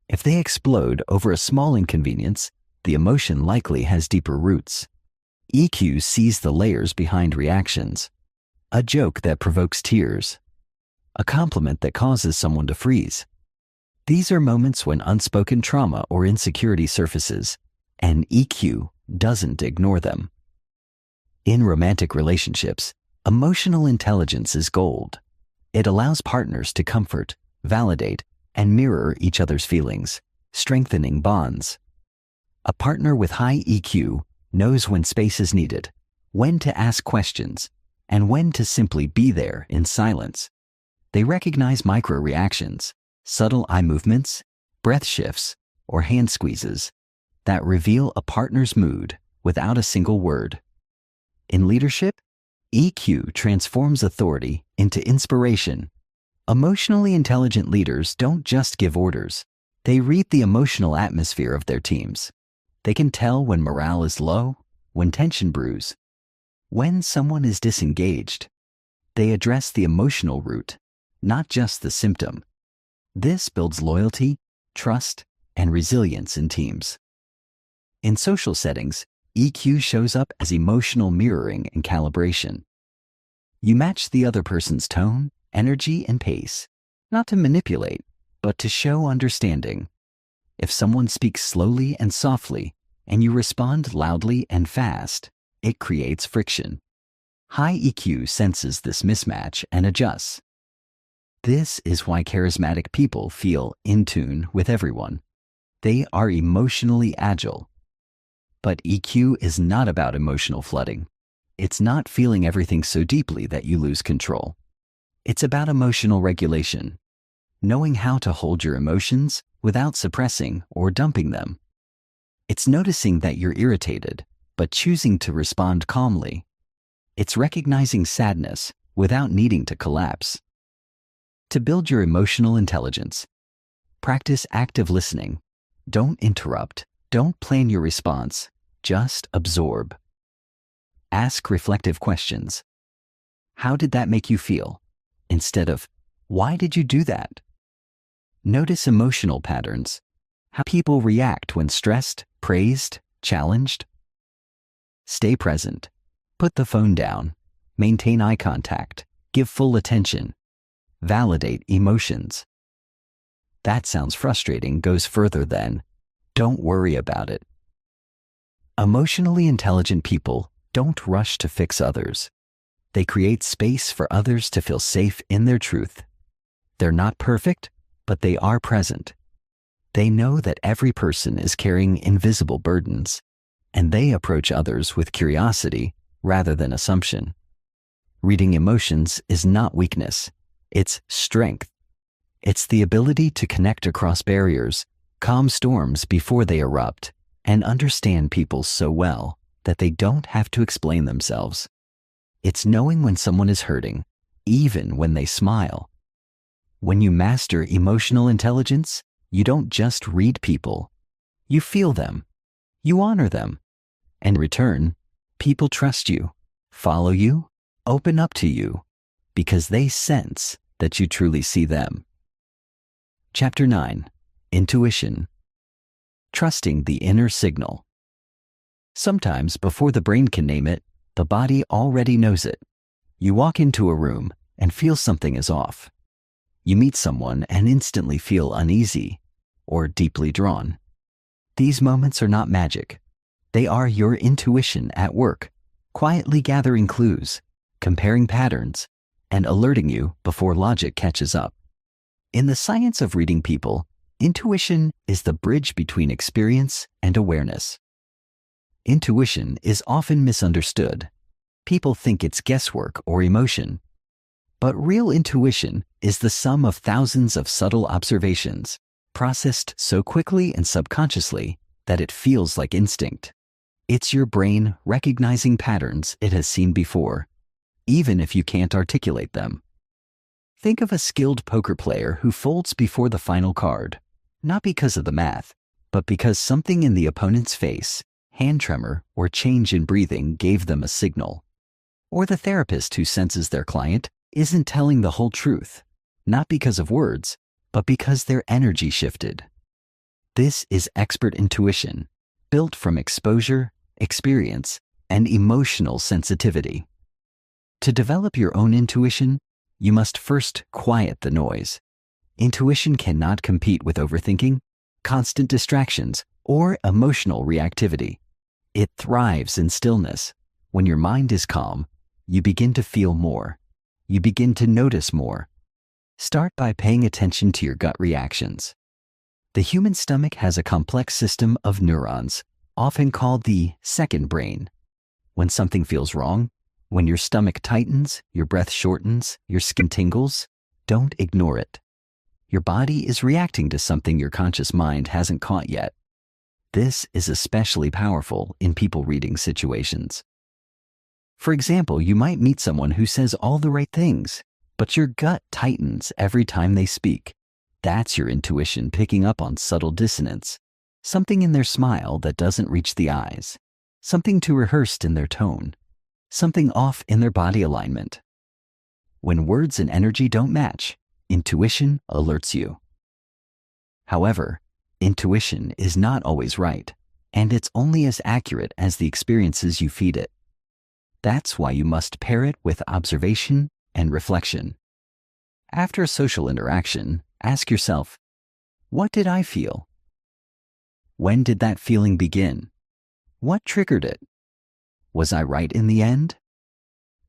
If they explode over a small inconvenience, the emotion likely has deeper roots. EQ sees the layers behind reactions. A joke that provokes tears. A compliment that causes someone to freeze. These are moments when unspoken trauma or insecurity surfaces, and EQ doesn't ignore them. In romantic relationships, emotional intelligence is gold. It allows partners to comfort, validate, and mirror each other's feelings, strengthening bonds. A partner with high EQ knows when space is needed, when to ask questions, and when to simply be there in silence. They recognize micro-reactions, subtle eye movements, breath shifts, or hand squeezes that reveal a partner's mood without a single word. In leadership, EQ transforms authority into inspiration. Emotionally intelligent leaders don't just give orders. They read the emotional atmosphere of their teams. They can tell when morale is low, when tension brews, when someone is disengaged. They address the emotional root, not just the symptom. This builds loyalty, trust, and resilience in teams. In social settings, EQ shows up as emotional mirroring and calibration. You match the other person's tone, energy, and pace, not to manipulate, but to show understanding. If someone speaks slowly and softly, and you respond loudly and fast, it creates friction. High EQ senses this mismatch and adjusts. This is why charismatic people feel in tune with everyone. They are emotionally agile. But EQ is not about emotional flooding. It's not feeling everything so deeply that you lose control. It's about emotional regulation, knowing how to hold your emotions without suppressing or dumping them. It's noticing that you're irritated, but choosing to respond calmly. It's recognizing sadness without needing to collapse. To build your emotional intelligence, practice active listening. Don't interrupt. Don't plan your response. Just absorb. Ask reflective questions. How did that make you feel? Instead of, why did you do that? Notice emotional patterns. How people react when stressed, praised, challenged. Stay present. Put the phone down. Maintain eye contact. Give full attention. Validate emotions. That sounds frustrating goes further than, don't worry about it. Emotionally intelligent people don't rush to fix others. They create space for others to feel safe in their truth. They're not perfect, but they are present. They know that every person is carrying invisible burdens, and they approach others with curiosity rather than assumption. Reading emotions is not weakness, it's strength. It's the ability to connect across barriers, calm storms before they erupt, and understand people so well that they don't have to explain themselves. It's knowing when someone is hurting, even when they smile. When you master emotional intelligence, you don't just read people. You feel them. You honor them. And in return, people trust you, follow you, open up to you, because they sense that you truly see them. Chapter 9. Intuition. Trusting the inner signal. Sometimes, before the brain can name it, the body already knows it. You walk into a room and feel something is off. You meet someone and instantly feel uneasy or deeply drawn. These moments are not magic. They are your intuition at work, quietly gathering clues, comparing patterns, and alerting you before logic catches up. In the science of reading people, intuition is the bridge between experience and awareness. Intuition is often misunderstood. People think it's guesswork or emotion. But real intuition is the sum of thousands of subtle observations, processed so quickly and subconsciously that it feels like instinct. It's your brain recognizing patterns it has seen before, even if you can't articulate them. Think of a skilled poker player who folds before the final card, not because of the math, but because something in the opponent's face, hand tremor, or change in breathing gave them a signal. Or the therapist who senses their client isn't telling the whole truth, not because of words, but because their energy shifted. This is expert intuition, built from exposure, experience, and emotional sensitivity. To develop your own intuition, you must first quiet the noise. Intuition cannot compete with overthinking, constant distractions, or emotional reactivity. It thrives in stillness. When your mind is calm, you begin to feel more. You begin to notice more. Start by paying attention to your gut reactions. The human stomach has a complex system of neurons, often called the second brain. When something feels wrong, when your stomach tightens, your breath shortens, your skin tingles, don't ignore it. Your body is reacting to something your conscious mind hasn't caught yet. This is especially powerful in people-reading situations. For example, you might meet someone who says all the right things, but your gut tightens every time they speak. That's your intuition picking up on subtle dissonance, something in their smile that doesn't reach the eyes, something too rehearsed in their tone, something off in their body alignment. When words and energy don't match, intuition alerts you. However, intuition is not always right, and it's only as accurate as the experiences you feed it. That's why you must pair it with observation and reflection. After a social interaction, ask yourself, what did I feel? When did that feeling begin? What triggered it? Was I right in the end?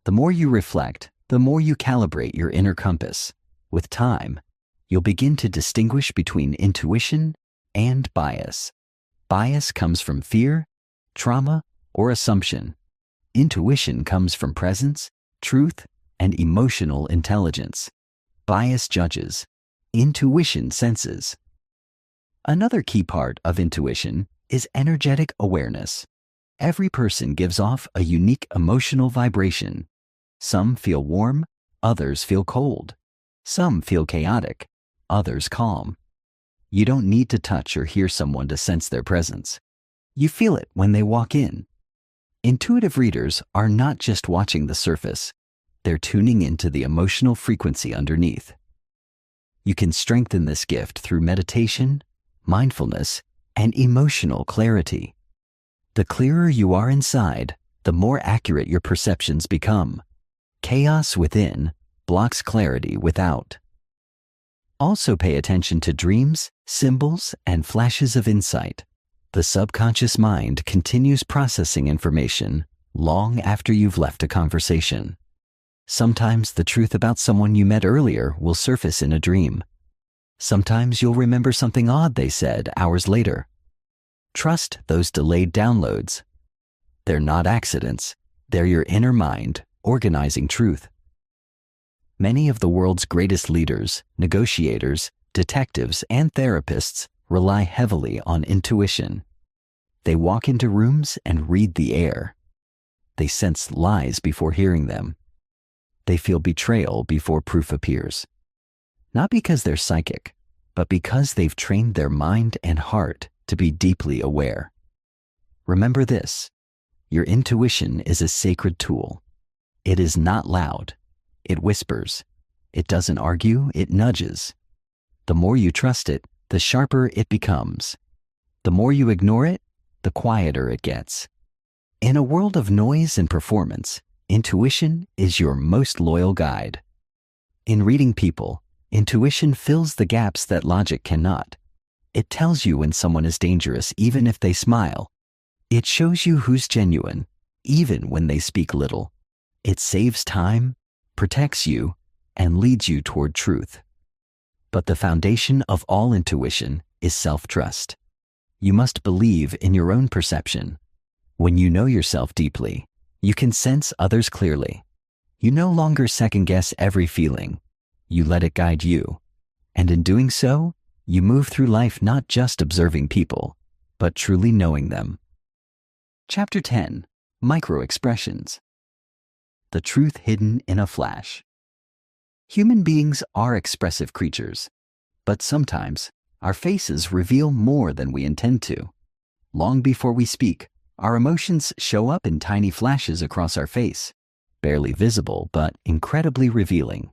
The more you reflect, the more you calibrate your inner compass. With time, you'll begin to distinguish between intuition and bias. Bias comes from fear, trauma, or assumption. Intuition comes from presence, truth, and emotional intelligence. Bias judges. Intuition senses. Another key part of intuition is energetic awareness. Every person gives off a unique emotional vibration. Some feel warm, others feel cold. Some feel chaotic, others calm. You don't need to touch or hear someone to sense their presence. You feel it when they walk in. Intuitive readers are not just watching the surface, they're tuning into the emotional frequency underneath. You can strengthen this gift through meditation, mindfulness, and emotional clarity. The clearer you are inside, the more accurate your perceptions become. Chaos within blocks clarity without. Also pay attention to dreams, symbols, and flashes of insight. The subconscious mind continues processing information long after you've left a conversation. Sometimes the truth about someone you met earlier will surface in a dream. Sometimes you'll remember something odd they said hours later. Trust those delayed downloads. They're not accidents. They're your inner mind organizing truth. Many of the world's greatest leaders, negotiators, detectives, and therapists rely heavily on intuition. They walk into rooms and read the air. They sense lies before hearing them. They feel betrayal before proof appears. Not because they're psychic, but because they've trained their mind and heart to be deeply aware. Remember this, your intuition is a sacred tool. It is not loud. It whispers. It doesn't argue, it nudges. The more you trust it, the sharper it becomes. The more you ignore it, the quieter it gets. In a world of noise and performance, intuition is your most loyal guide. In reading people, intuition fills the gaps that logic cannot. It tells you when someone is dangerous even if they smile. It shows you who's genuine, even when they speak little. It saves time, protects you, and leads you toward truth. But the foundation of all intuition is self-trust. You must believe in your own perception. When you know yourself deeply, you can sense others clearly. You no longer second-guess every feeling. You let it guide you. And in doing so, you move through life not just observing people, but truly knowing them. Chapter 10. Micro-expressions. The truth hidden in a flash. Human beings are expressive creatures, but sometimes our faces reveal more than we intend to. Long before we speak, our emotions show up in tiny flashes across our face, barely visible but incredibly revealing.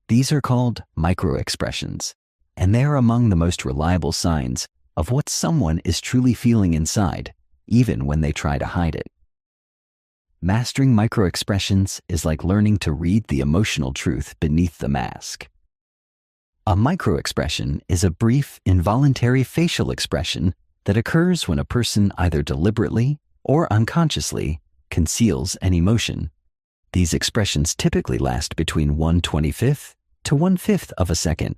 These are called micro-expressions, and they are among the most reliable signs of what someone is truly feeling inside, even when they try to hide it. Mastering micro-expressions is like learning to read the emotional truth beneath the mask. A micro-expression is a brief, involuntary facial expression that occurs when a person either deliberately or unconsciously conceals an emotion. These expressions typically last between 1/25th to 1/5 of a second.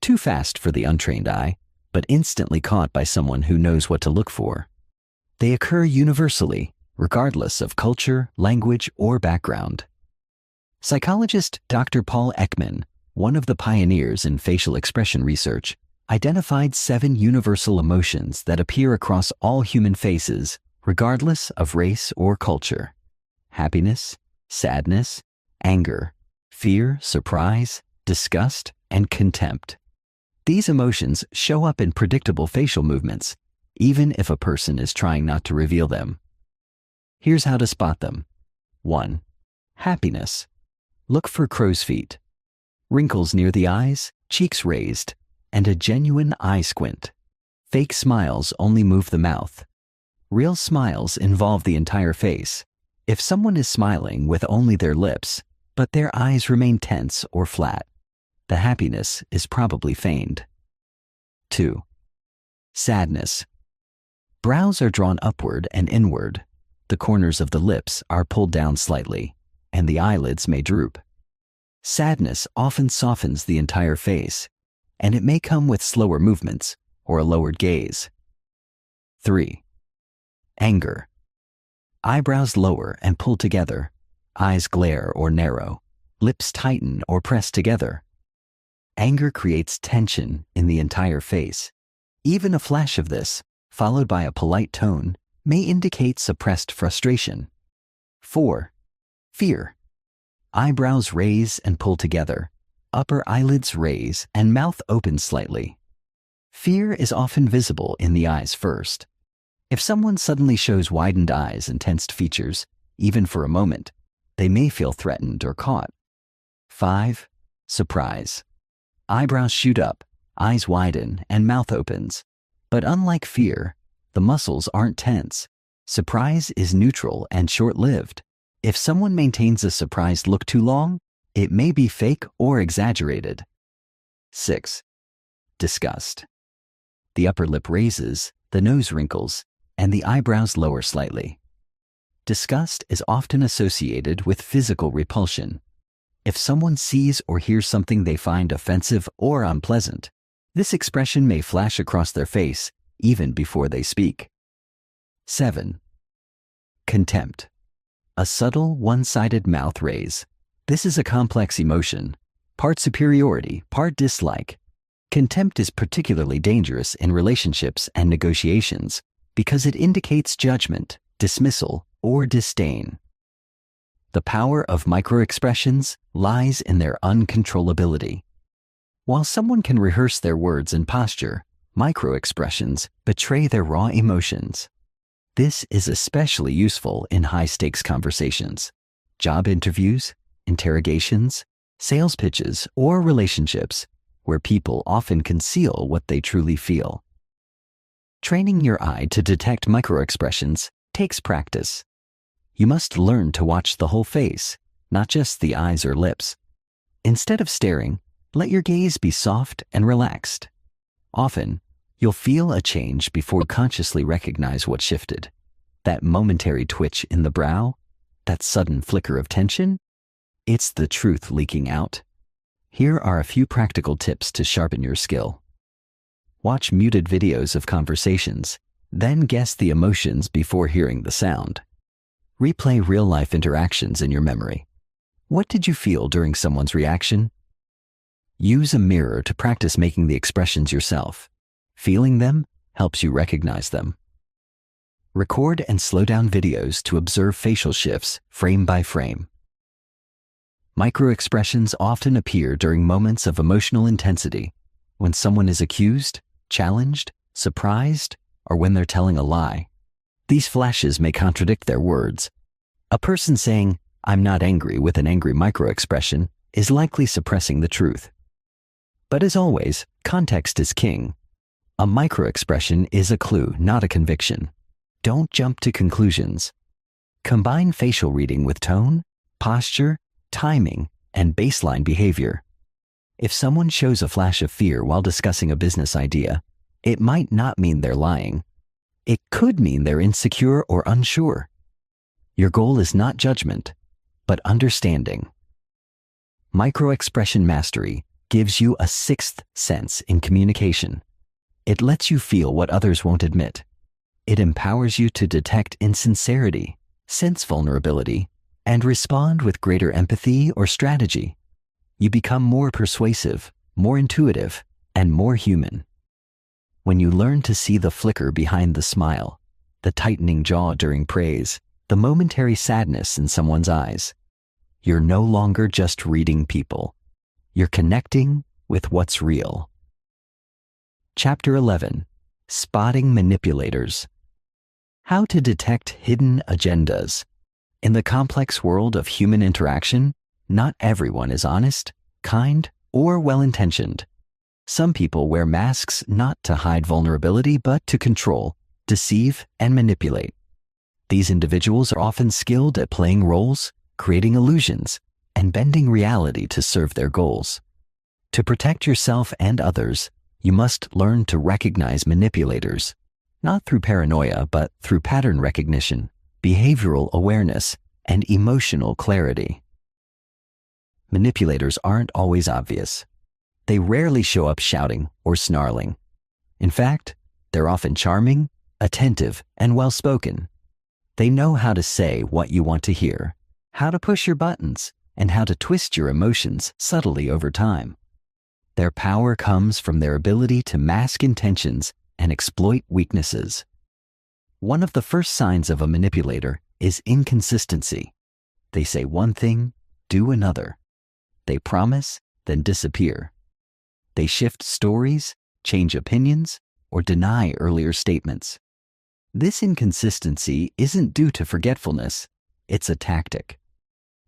Too fast for the untrained eye, but instantly caught by someone who knows what to look for. They occur universally, regardless of culture, language, or background. Psychologist Dr. Paul Ekman, one of the pioneers in facial expression research, identified 7 universal emotions that appear across all human faces, regardless of race or culture. Happiness, sadness, anger, fear, surprise, disgust, and contempt. These emotions show up in predictable facial movements, even if a person is trying not to reveal them. Here's how to spot them. 1. Happiness. Look for crow's feet, wrinkles near the eyes, cheeks raised, and a genuine eye squint. Fake smiles only move the mouth. Real smiles involve the entire face. If someone is smiling with only their lips, but their eyes remain tense or flat, the happiness is probably feigned. 2. Sadness. Brows are drawn upward and inward. The corners of the lips are pulled down slightly, and the eyelids may droop. Sadness often softens the entire face, and it may come with slower movements or a lowered gaze. 3. Anger. Eyebrows lower and pull together, eyes glare or narrow, lips tighten or press together. Anger creates tension in the entire face. Even a flash of this, followed by a polite tone, may indicate suppressed frustration. 4. Fear. Eyebrows raise and pull together, upper eyelids raise and mouth opens slightly. Fear is often visible in the eyes first. If someone suddenly shows widened eyes and tensed features, even for a moment, they may feel threatened or caught. 5. Surprise. Eyebrows shoot up, eyes widen, and mouth opens. But unlike fear, the muscles aren't tense. Surprise is neutral and short-lived. If someone maintains a surprised look too long, it may be fake or exaggerated. 6. Disgust. The upper lip raises, the nose wrinkles, and the eyebrows lower slightly. Disgust is often associated with physical repulsion. If someone sees or hears something they find offensive or unpleasant, this expression may flash across their face even before they speak. 7. Contempt. A subtle, one-sided mouth raise. This is a complex emotion, part superiority, part dislike. Contempt is particularly dangerous in relationships and negotiations because it indicates judgment, dismissal, or disdain. The power of microexpressions lies in their uncontrollability. While someone can rehearse their words and posture, microexpressions betray their raw emotions. This is especially useful in high-stakes conversations, job interviews, interrogations, sales pitches, or relationships where people often conceal what they truly feel. Training your eye to detect microexpressions takes practice. You must learn to watch the whole face, not just the eyes or lips. Instead of staring, let your gaze be soft and relaxed. Often, you'll feel a change before you consciously recognize what shifted. That momentary twitch in the brow, that sudden flicker of tension, it's the truth leaking out. Here are a few practical tips to sharpen your skill. Watch muted videos of conversations, then guess the emotions before hearing the sound. Replay real-life interactions in your memory. What did you feel during someone's reaction? Use a mirror to practice making the expressions yourself. Feeling them helps you recognize them. Record and slow down videos to observe facial shifts frame by frame. Microexpressions often appear during moments of emotional intensity, when someone is accused, challenged, surprised, or when they're telling a lie. These flashes may contradict their words. A person saying, "I'm not angry" with an angry microexpression is likely suppressing the truth. But as always, context is king. A microexpression is a clue, not a conviction. Don't jump to conclusions. Combine facial reading with tone, posture, timing, and baseline behavior. If someone shows a flash of fear while discussing a business idea, it might not mean they're lying. It could mean they're insecure or unsure. Your goal is not judgment, but understanding. Micro-expression mastery gives you a sixth sense in communication. It lets you feel what others won't admit. It empowers you to detect insincerity, sense vulnerability, and respond with greater empathy or strategy. You become more persuasive, more intuitive, and more human. When you learn to see the flicker behind the smile, the tightening jaw during praise, the momentary sadness in someone's eyes, you're no longer just reading people. You're connecting with what's real. Chapter 11. Spotting Manipulators. How to detect hidden agendas. In the complex world of human interaction, not everyone is honest, kind, or well-intentioned. Some people wear masks not to hide vulnerability but to control, deceive, and manipulate. These individuals are often skilled at playing roles, creating illusions, and bending reality to serve their goals. To protect yourself and others, you must learn to recognize manipulators, not through paranoia but through pattern recognition, behavioral awareness, and emotional clarity. Manipulators aren't always obvious. They rarely show up shouting or snarling. In fact, they're often charming, attentive, and well-spoken. They know how to say what you want to hear, how to push your buttons, and how to twist your emotions subtly over time. Their power comes from their ability to mask intentions and exploit weaknesses. One of the first signs of a manipulator is inconsistency. They say one thing, do another. They promise, then disappear. They shift stories, change opinions, or deny earlier statements. This inconsistency isn't due to forgetfulness, it's a tactic.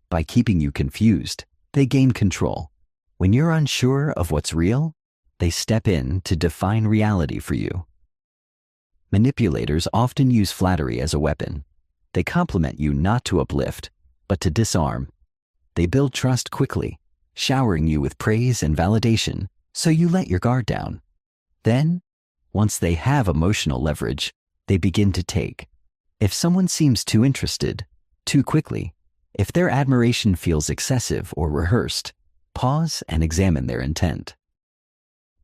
By keeping you confused, they gain control. When you're unsure of what's real, they step in to define reality for you. Manipulators often use flattery as a weapon. They compliment you not to uplift, but to disarm. They build trust quickly, showering you with praise and validation, so you let your guard down. Then, once they have emotional leverage, they begin to take. If someone seems too interested, too quickly, if their admiration feels excessive or rehearsed, pause and examine their intent.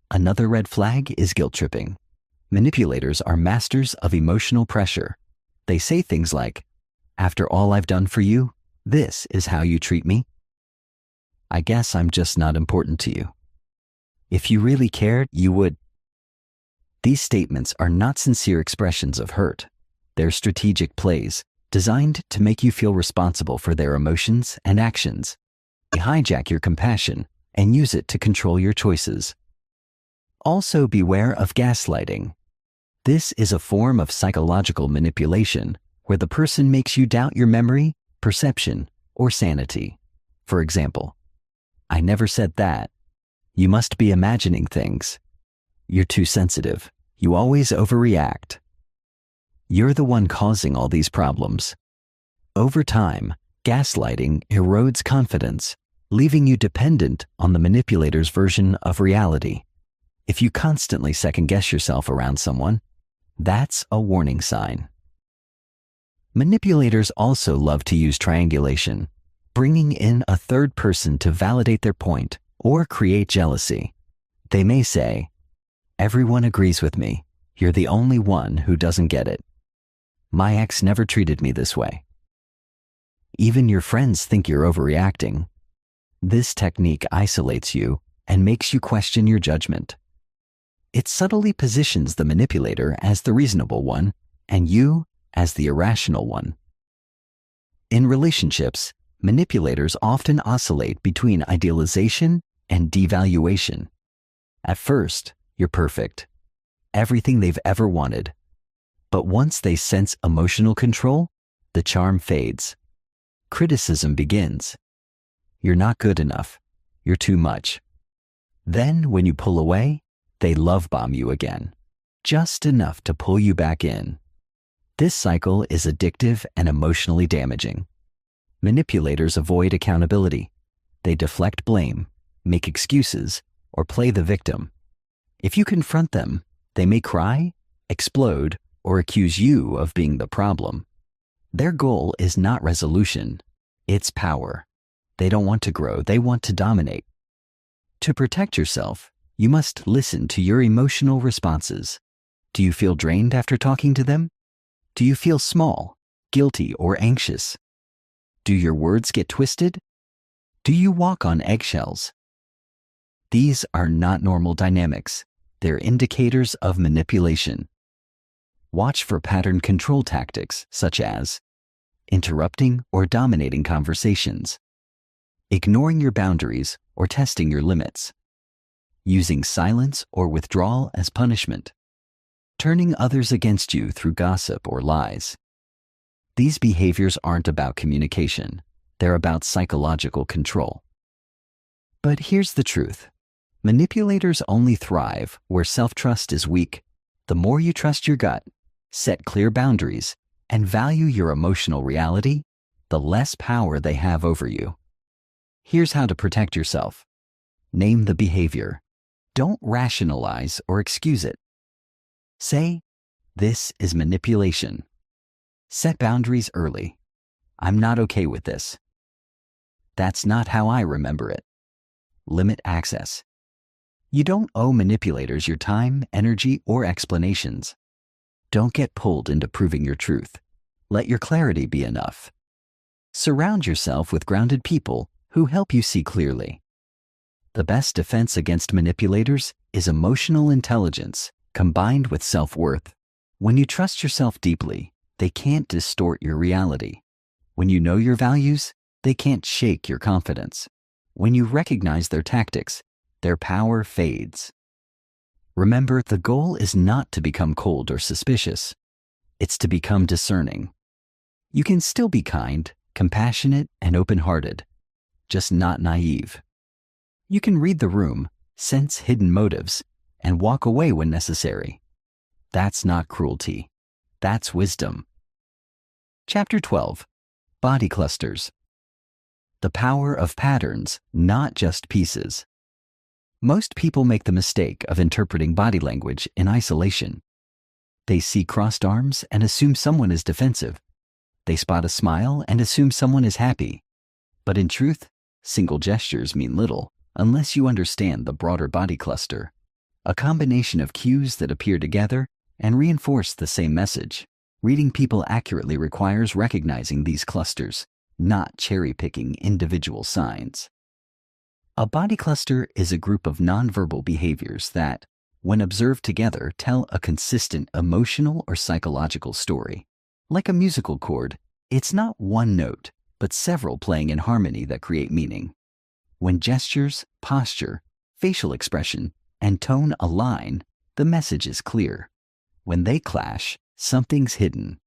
Another red flag is guilt tripping. Manipulators are masters of emotional pressure. They say things like, "After all I've done for you, this is how you treat me? I guess I'm just not important to you. If you really cared, you would." These statements are not sincere expressions of hurt. They're strategic plays designed to make you feel responsible for their emotions and actions. They hijack your compassion and use it to control your choices. Also beware of gaslighting. This is a form of psychological manipulation where the person makes you doubt your memory, perception, or sanity. For example, "I never said that. You must be imagining things. You're too sensitive. You always overreact." You're the one causing all these problems. Over time, gaslighting erodes confidence, leaving you dependent on the manipulator's version of reality. If you constantly second-guess yourself around someone, that's a warning sign. Manipulators also love to use triangulation, bringing in a third person to validate their point or create jealousy. They may say, "Everyone agrees with me. You're the only one who doesn't get it. My ex never treated me this way." Even your friends think you're overreacting. This technique isolates you and makes you question your judgment. It subtly positions the manipulator as the reasonable one and you as the irrational one. In relationships, manipulators often oscillate between idealization and devaluation. At first, you're perfect, everything they've ever wanted. But once they sense emotional control, the charm fades. Criticism begins. You're not good enough. You're too much. Then, when you pull away, they love bomb you again, just enough to pull you back in. This cycle is addictive and emotionally damaging. Manipulators avoid accountability. They deflect blame, make excuses, or play the victim. If you confront them, they may cry, explode, or accuse you of being the problem. Their goal is not resolution, it's power. They don't want to grow, they want to dominate. To protect yourself, you must listen to your emotional responses. Do you feel drained after talking to them? Do you feel small, guilty, or anxious? Do your words get twisted? Do you walk on eggshells? These are not normal dynamics. They're indicators of manipulation. Watch for pattern control tactics such as interrupting or dominating conversations, ignoring your boundaries or testing your limits, using silence or withdrawal as punishment, turning others against you through gossip or lies. These behaviors aren't about communication. They're about psychological control. But here's the truth. Manipulators only thrive where self-trust is weak. The more you trust your gut, set clear boundaries, and value your emotional reality, the less power they have over you. Here's how to protect yourself. Name the behavior. Don't rationalize or excuse it. Say, "This is manipulation." Set boundaries early. "I'm not okay with this." "That's not how I remember it." Limit access. You don't owe manipulators your time, energy, or explanations. Don't get pulled into proving your truth. Let your clarity be enough. Surround yourself with grounded people who help you see clearly. The best defense against manipulators is emotional intelligence combined with self-worth. When you trust yourself deeply, they can't distort your reality. When you know your values, they can't shake your confidence. When you recognize their tactics, their power fades. Remember, the goal is not to become cold or suspicious. It's to become discerning. You can still be kind, compassionate, and open-hearted, just not naive. You can read the room, sense hidden motives, and walk away when necessary. That's not cruelty. That's wisdom. Chapter 12. Body clusters. The power of patterns, not just pieces. Most people make the mistake of interpreting body language in isolation. They see crossed arms and assume someone is defensive. They spot a smile and assume someone is happy. But in truth, single gestures mean little unless you understand the broader body cluster, a combination of cues that appear together and reinforce the same message. Reading people accurately requires recognizing these clusters, not cherry-picking individual signs. A body cluster is a group of nonverbal behaviors that, when observed together, tell a consistent emotional or psychological story. Like a musical chord, it's not one note, but several playing in harmony that create meaning. When gestures, posture, facial expression, and tone align, the message is clear. When they clash, something's hidden.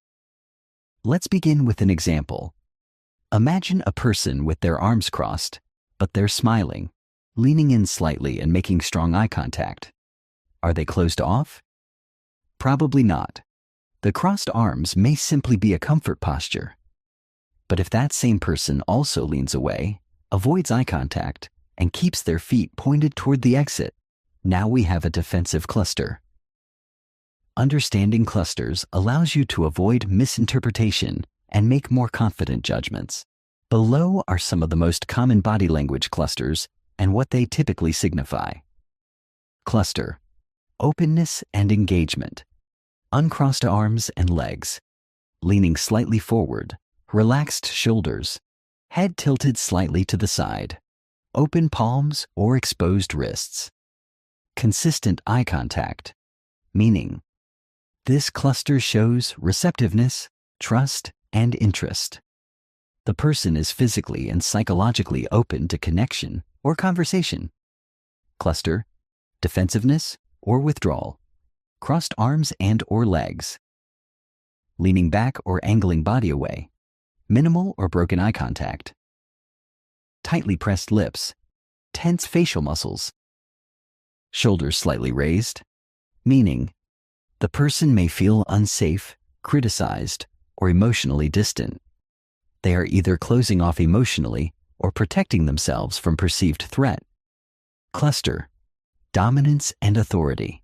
Let's begin with an example. Imagine a person with their arms crossed, but they're smiling, leaning in slightly and making strong eye contact. Are they closed off? Probably not. The crossed arms may simply be a comfort posture. But if that same person also leans away, avoids eye contact, and keeps their feet pointed toward the exit, now we have a defensive cluster. Understanding clusters allows you to avoid misinterpretation and make more confident judgments. Below are some of the most common body language clusters and what they typically signify. Cluster: openness and engagement, uncrossed arms and legs, leaning slightly forward, relaxed shoulders, head tilted slightly to the side, open palms or exposed wrists. Consistent eye contact, meaning this cluster shows receptiveness, trust, and interest. The person is physically and psychologically open to connection or conversation. Cluster: defensiveness or withdrawal, crossed arms and or legs, leaning back or angling body away, minimal or broken eye contact, tightly pressed lips, tense facial muscles, shoulders slightly raised, meaning the person may feel unsafe, criticized, or emotionally distant. They are either closing off emotionally or protecting themselves from perceived threat. Cluster: dominance and authority,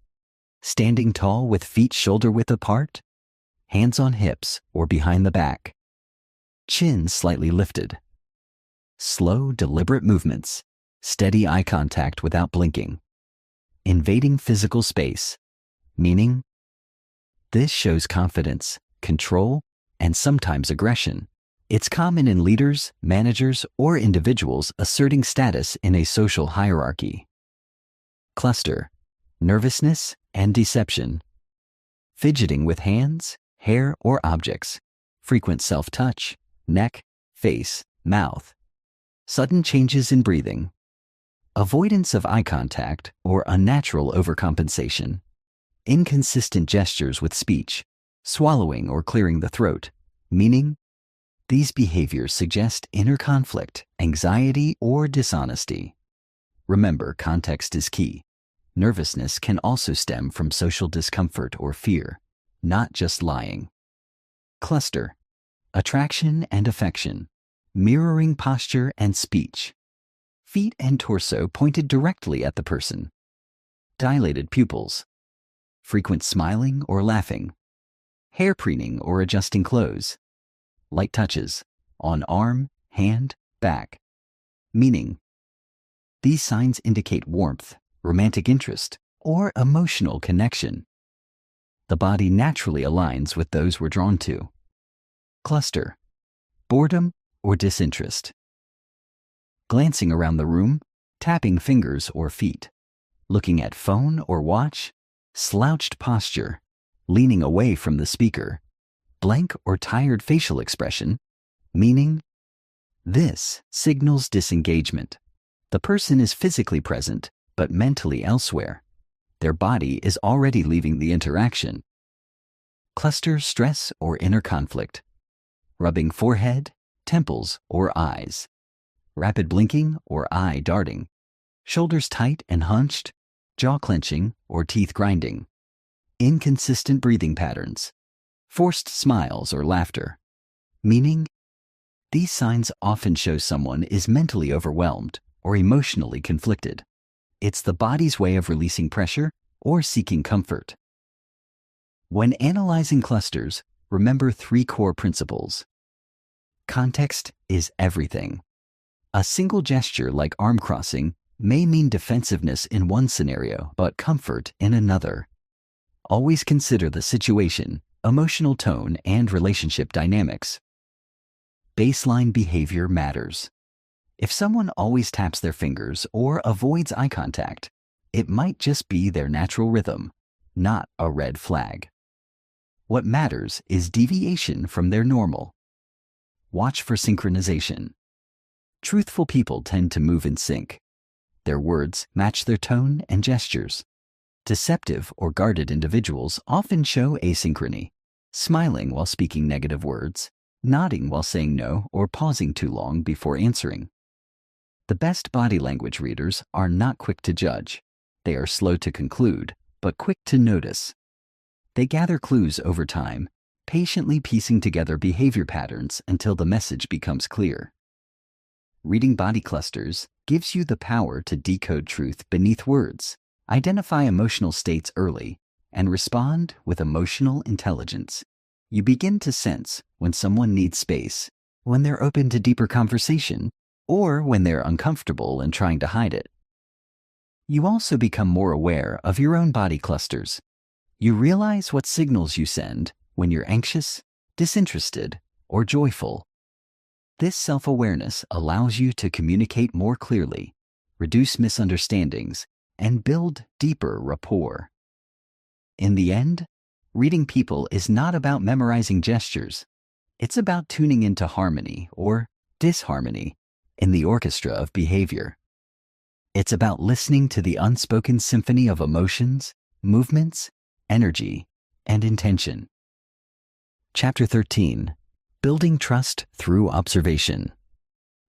standing tall with feet shoulder width apart, hands on hips or behind the back. Chin slightly lifted. Slow, deliberate movements. Steady eye contact without blinking. Invading physical space. Meaning, this shows confidence, control, and sometimes aggression. It's common in leaders, managers, or individuals asserting status in a social hierarchy. Cluster, nervousness and deception. Fidgeting with hands, hair, or objects. Frequent self-touch, neck, face, mouth. Sudden changes in breathing. Avoidance of eye contact or unnatural overcompensation. Inconsistent gestures with speech, swallowing or clearing the throat. Meaning, these behaviors suggest inner conflict, anxiety, or dishonesty. Remember, context is key. Nervousness can also stem from social discomfort or fear, not just lying. Cluster, attraction and affection, mirroring posture and speech. Feet and torso pointed directly at the person. Dilated pupils. Frequent smiling or laughing. Hair preening or adjusting clothes. Light touches on arm, hand, back. Meaning, these signs indicate warmth, romantic interest, or emotional connection. The body naturally aligns with those we're drawn to. Cluster, boredom or disinterest. Glancing around the room, tapping fingers or feet. Looking at phone or watch, slouched posture, leaning away from the speaker. Blank or tired facial expression, meaning, this signals disengagement. The person is physically present, but mentally elsewhere. Their body is already leaving the interaction. Cluster stress or inner conflict. Rubbing forehead, temples, or eyes. Rapid blinking or eye darting. Shoulders tight and hunched, jaw clenching or teeth grinding. Inconsistent breathing patterns. Forced smiles or laughter. Meaning, these signs often show someone is mentally overwhelmed or emotionally conflicted. It's the body's way of releasing pressure or seeking comfort. When analyzing clusters, remember 3 core principles. Context is everything. A single gesture like arm crossing may mean defensiveness in one scenario, but comfort in another. Always consider the situation, emotional tone, and relationship dynamics. Baseline behavior matters. If someone always taps their fingers or avoids eye contact, it might just be their natural rhythm, not a red flag. What matters is deviation from their normal. Watch for synchronization. Truthful people tend to move in sync. Their words match their tone and gestures. Deceptive or guarded individuals often show asynchrony, smiling while speaking negative words, nodding while saying no, or pausing too long before answering. The best body language readers are not quick to judge. They are slow to conclude, but quick to notice. They gather clues over time, patiently piecing together behavior patterns until the message becomes clear. Reading body clusters gives you the power to decode truth beneath words, identify emotional states early, and respond with emotional intelligence. You begin to sense when someone needs space, when they're open to deeper conversation, or when they're uncomfortable and trying to hide it. You also become more aware of your own body clusters. You realize what signals you send when you're anxious, disinterested, or joyful. This self-awareness allows you to communicate more clearly, reduce misunderstandings, and build deeper rapport. In the end, reading people is not about memorizing gestures. It's about tuning into harmony or disharmony in the orchestra of behavior. It's about listening to the unspoken symphony of emotions, movements, energy, and intention. Chapter 13. Building Trust Through Observation.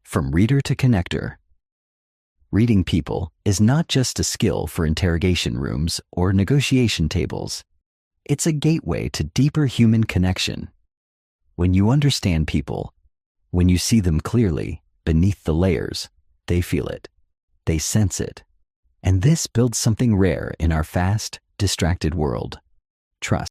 From Reader to Connector. Reading people is not just a skill for interrogation rooms or negotiation tables. It's a gateway to deeper human connection. When you understand people, when you see them clearly beneath the layers, they feel it, they sense it. And this builds something rare in our fast, distracted world: trust.